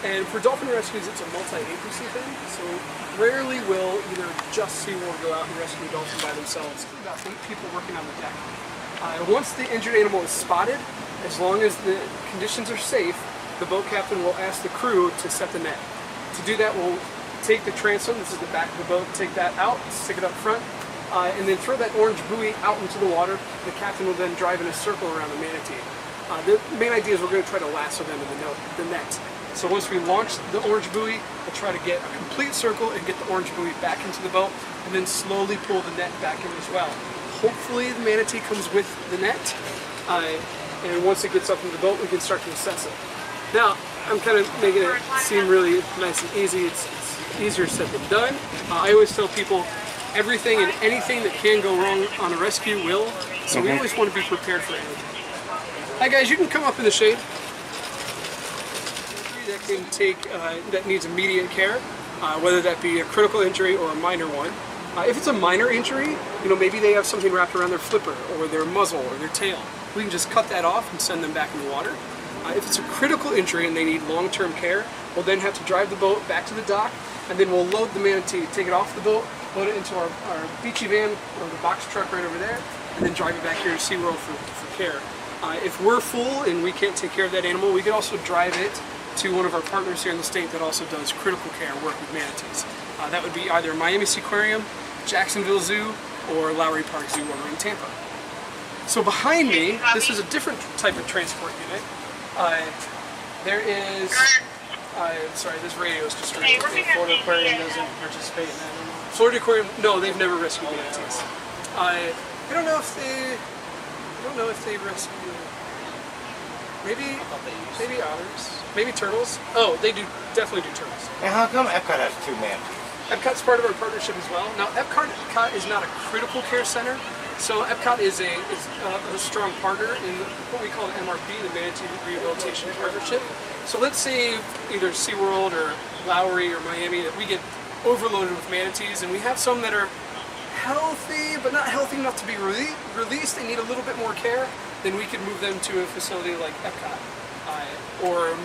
And for dolphin rescues, it's a multi-agency thing. So rarely will either just SeaWorld go out and rescue a dolphin by themselves. About 8 people working on the deck. Once the injured animal is spotted, as long as the conditions are safe, the boat captain will ask the crew to set the net. To do that, we'll take the transom, this is the back of the boat, take that out, stick it up front, and then throw that orange buoy out into the water. The captain will then drive in a circle around the manatee. The main idea is we're going to try to lasso them in the net. So once we launch the orange buoy, we'll try to get a complete circle and get the orange buoy back into the boat, and then slowly pull the net back in as well. Hopefully the manatee comes with the net, and once it gets up in the boat, we can start to assess it. Now, I'm kind of making it seem really nice and easy. It's easier said than done. I always tell people everything and anything that can go wrong on a rescue will, so we always want to be prepared for anything. Hi guys, you can come up in the shade. That can take, that needs immediate care, whether that be a critical injury or a minor one. If it's a minor injury, maybe they have something wrapped around their flipper or their muzzle or their tail. We can just cut that off and send them back in the water. If it's a critical injury and they need long-term care, we'll then have to drive the boat back to the dock, and then we'll load the manatee, take it off the boat, load it into our beachy van or the box truck right over there, and then drive it back here to SeaWorld for care. If we're full and we can't take care of that animal, we can also drive it to one of our partners here in the state that also does critical care work with manatees. That would be either Miami SeaWorld, Jacksonville Zoo, or Lowry Park Zoo over in Tampa. So behind me, this is a different type of transport unit. There is, sorry, this radio is just ringing. Florida Aquarium doesn't participate in that anymore. Florida Aquarium, no, they've never rescued manatees. I don't know if they rescue, maybe otters, maybe turtles. Oh, they do definitely do turtles. And how come Epcot has 2 manatees? Epcot's part of our partnership as well. Now, Epcot is not a critical care center. So Epcot is a strong partner in what we call the MRP, the Manatee Rehabilitation Partnership. So let's say either SeaWorld or Lowry or Miami that we get overloaded with manatees, and we have some that are healthy but not healthy enough to be released. They need a little bit more care. Then we could move them to a facility like Epcot or a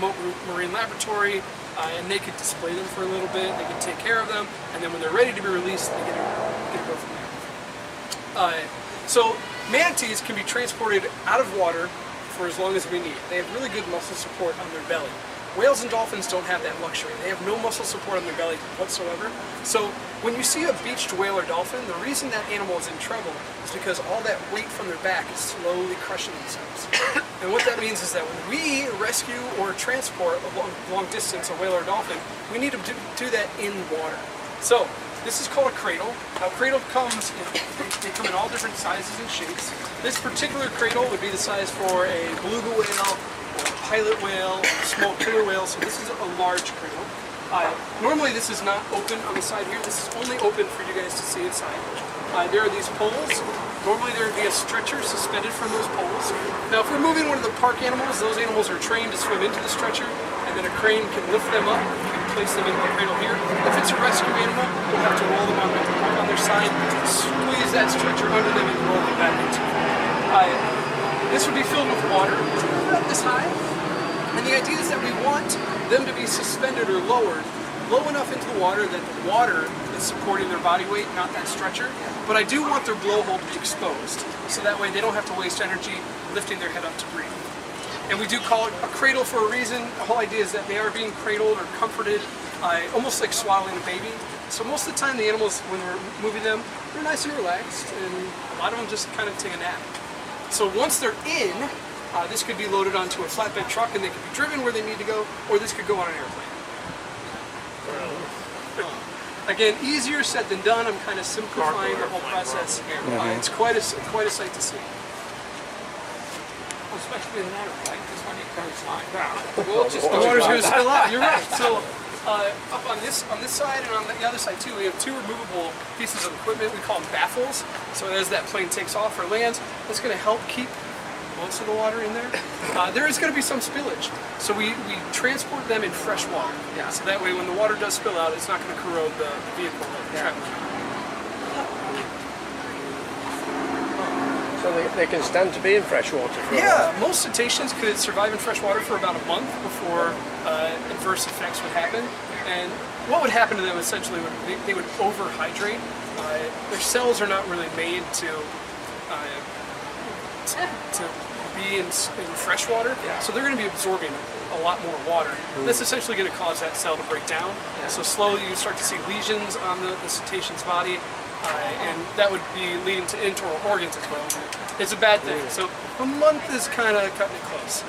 marine laboratory, and they could display them for a little bit. They can take care of them, and then when they're ready to be released, they get to go from there. So manatees can be transported out of water for as long as we need. They have really good muscle support on their belly. Whales and dolphins don't have that luxury. They have no muscle support on their belly whatsoever. So when you see a beached whale or dolphin, the reason that animal is in trouble is because all that weight from their back is slowly crushing themselves. And what that means is that when we rescue or transport a long distance, a whale or dolphin, we need to do that in water. So this is called a cradle. Now cradle comes, they come in all different sizes and shapes. This particular cradle would be the size for a beluga whale, or a pilot whale, or a small killer whale, so this is a large cradle. Normally this is not open on the side here. This is only open for you guys to see inside. There are these poles. Normally there would be a stretcher suspended from those poles. Now if we're moving one of the park animals, those animals are trained to swim into the stretcher, and then a crane can lift them up and place them into the cradle here. If it's a rescue animal, we'll have to roll them on their side, squeeze that stretcher under them and roll them back into it. This would be filled with water about this high, and the idea is that we want them to be suspended or lowered low enough into the water that the water is supporting their body weight, not that stretcher. But I do want their blowhole to be exposed, so that way they don't have to waste energy lifting their head up to breathe. And we do call it a cradle for a reason. The whole idea is that they are being cradled or comforted, almost like swaddling a baby. So most of the time the animals, when we're moving them, they're nice and relaxed, and a lot of them just kind of take a nap. So once they're in, this could be loaded onto a flatbed truck and they could be driven where they need to go, or this could go on an airplane. Again, easier said than done. I'm kind of simplifying the whole process. It's quite a sight to see. Especially in that right? This one you can't slide down. Well, just the water's going to spill out. You're right. So up on this side and on the other side too, we have two removable pieces of equipment. We call them baffles. So as that plane takes off or lands, that's going to help keep most of the water in there. There is going to be some spillage, so we transport them in fresh water. Yeah. So that way, when the water does spill out, it's not going to corrode the vehicle that we're traveling on. So they can stand to be in fresh water for a Yeah, while. most cetaceans could survive in fresh water for about a month before adverse effects would happen. And what would happen to them essentially would they would overhydrate. Their cells are not really made to be in fresh water, so they're going to be absorbing a lot more water. That's essentially going to cause that cell to break down. So slowly you start to see lesions on the cetacean's body, and that would be leading to internal organs as well. It's a bad thing. So a month is kind of cutting it close.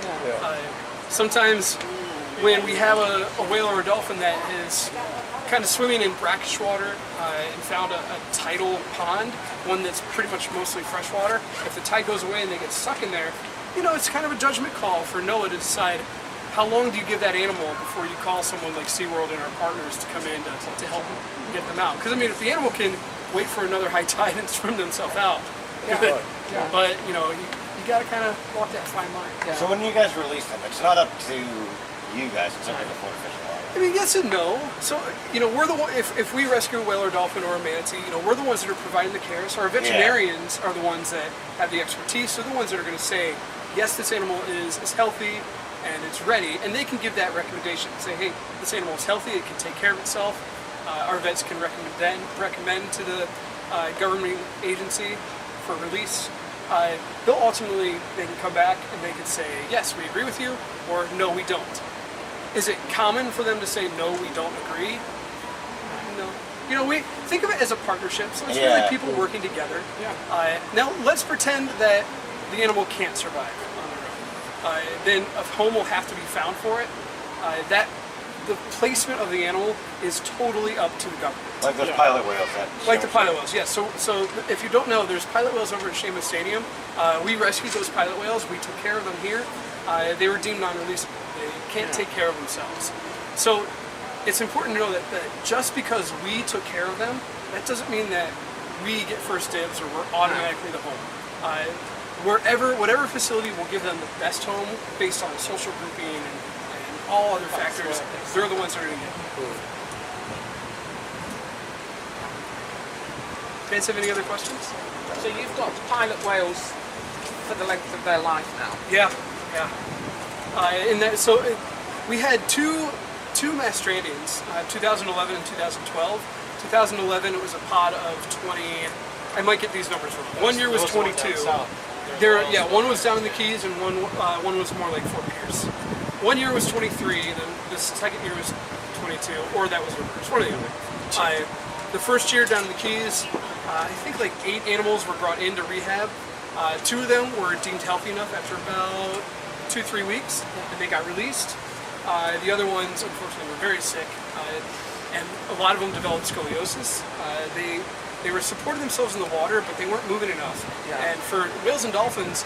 Sometimes when we have a whale or a dolphin that is kind of swimming in brackish water and found a tidal pond, one that's pretty much mostly fresh water, if the tide goes away and they get stuck in there, you know, it's kind of a judgment call for NOAA to decide how long do you give that animal before you call someone like SeaWorld and our partners to come in to help get them out. Because I mean, if the animal can wait for another high tide and swim themselves out, good. But you know, you got to kind of walk that fine line. So when you guys release them, it's not up to you guys, it's up to the Florida Fish and Wildlife. I mean, yes and no. So, you know, we're the one, if we rescue a whale or dolphin or a manatee, you know, we're the ones that are providing the care. So our veterinarians are the ones that have the expertise. They're the ones that are going to say, yes, this animal is healthy and it's ready. And they can give that recommendation. Say, hey, this animal is healthy, it can take care of itself. Our vets can recommend to the government agency for release. They'll ultimately, they can come back and they can say, yes, we agree with you, or no, we don't. Is it common for them to say, no, we don't agree? No. You know, we think of it as a partnership, so it's really people working together. Now, let's pretend that the animal can't survive on their own. Then a home will have to be found for it. The placement of the animal is totally up to the government. Like those pilot whales. Like the pilot whales, yes. So if you don't know, there's pilot whales over at Shamu Stadium. We rescued those pilot whales. We took care of them here. They were deemed non-releasable. They can't take care of themselves. So it's important to know that just because we took care of them, that doesn't mean that we get first dibs or we're automatically the home. Whatever facility will give them the best home based on social grouping and all other factors, they're the ones that are going to get it. Guys have any other questions? So you've got pilot whales for the length of their life now? Yeah, yeah. We had two mass strandings, 2011 and 2012. 2011 it was a pod of 20. I might get these numbers wrong. 1 year was 22. One was down in the Keys and one was more like Fort Pierce. 1 year was 23. Then the second year was 22, or that was reversed. One or the other. The first year down in the Keys, I think like 8 animals were brought into rehab. 2 of them were deemed healthy enough after about 2-3 weeks, and they got released. The other ones, unfortunately, were very sick, and a lot of them developed scoliosis. They were supporting themselves in the water, but they weren't moving enough. Yeah. And for whales and dolphins,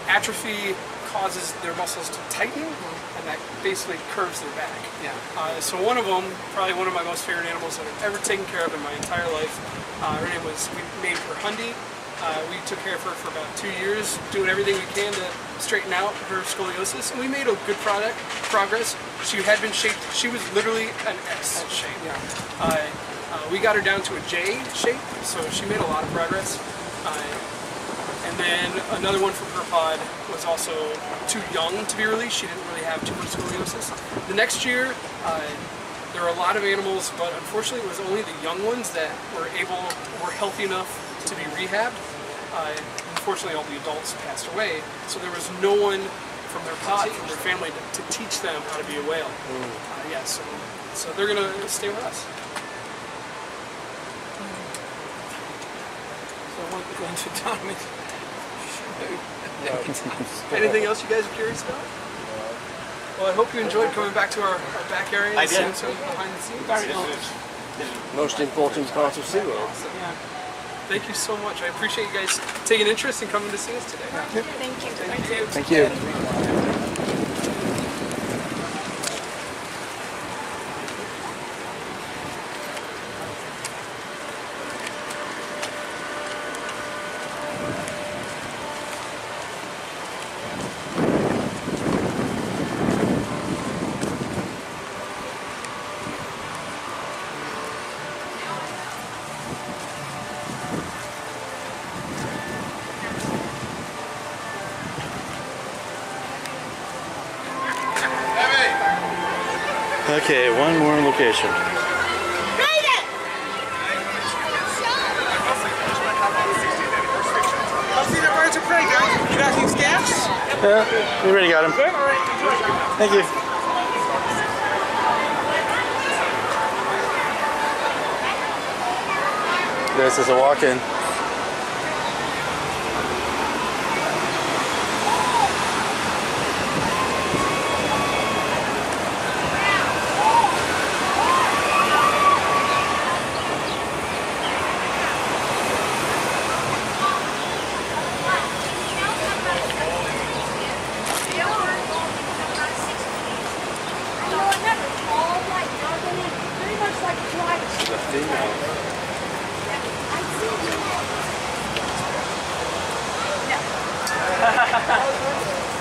atrophy causes their muscles to tighten, and that basically curves their back. Yeah. So one of them, probably one of my most favorite animals that I've ever taken care of in my entire life, her name was, we named her Hundi. We took care of her for about 2 years, doing everything we can to straighten out her scoliosis, and we made a good progress. She had been shaped, she was literally an S shape. Yeah. We got her down to a J shape, so she made a lot of progress. And then another one from her pod was also too young to be released. She didn't really have too much scoliosis. The next year, there were a lot of animals, but unfortunately it was only the young ones that were healthy enough to be rehabbed. Unfortunately, all the adults passed away, so there was no one from their pod, from their family, to teach them how to be a whale. So they're gonna stay with us. Anything else you guys are curious about? Well, I hope you enjoyed coming back to our back area and seeing some behind the scenes. Most important part of SeaWorld. Yeah. Thank you so much. I appreciate you guys taking interest in coming to see us today. Thank you. Thank you. Thank you. Okay, one more location. Birds of prey, guys. You got these gaps? Yeah, we already got them. Thank you. This is a walk-in.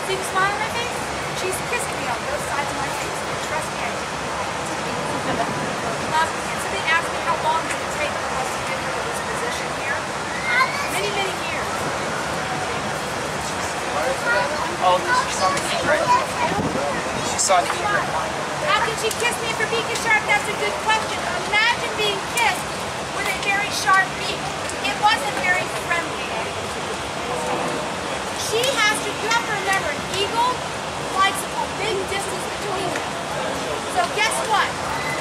See the smile on my face? She's kissed me on both sides of my face. Trust me, I did. Somebody asked me how long did it take for us to get her to this position here. Many, many years. Oh, she saw me eat right. She saw me eat right. How can she kiss me for being a shark? That's a good question. Imagine being kissed with a very sharp beak. It wasn't very friendly. She has to, you have to remember, an eagle likes a big distance between them. So guess what?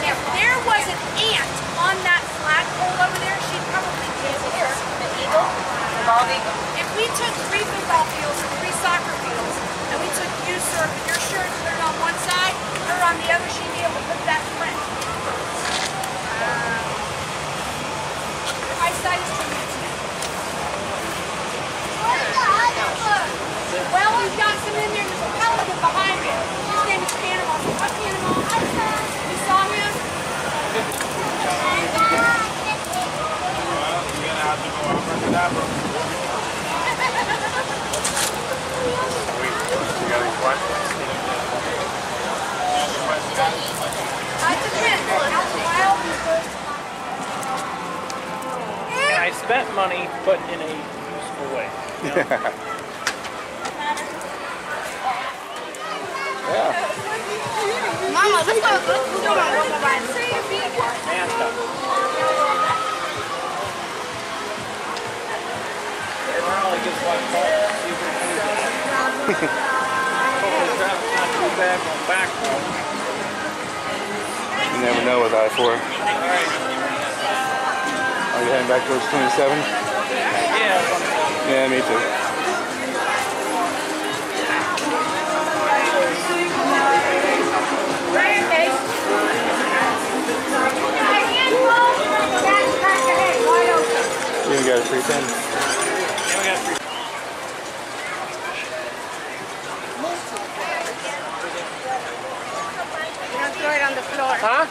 If there was an ant on that flagpole over there, she'd probably be here. The eagle? The bald eagle. If we took 3 football fields and 3 soccer fields, and we took you, sir, with your shirt turned on one side, her on the other, she'd be able to put that print. Your eyesight is tremendous. Well, we've got some And I spent money, but in a useful way. You know? Yeah. Mama, let's go. Let's go on one more ride. Manta. Ronald gives one call. Hopefully traffic's not too bad going back though. You never know with I-4. Alright. Are you heading back towards 27? Yeah. Yeah, me too. You got a free pen? Yeah, we got free. Don't throw it on the floor. Huh?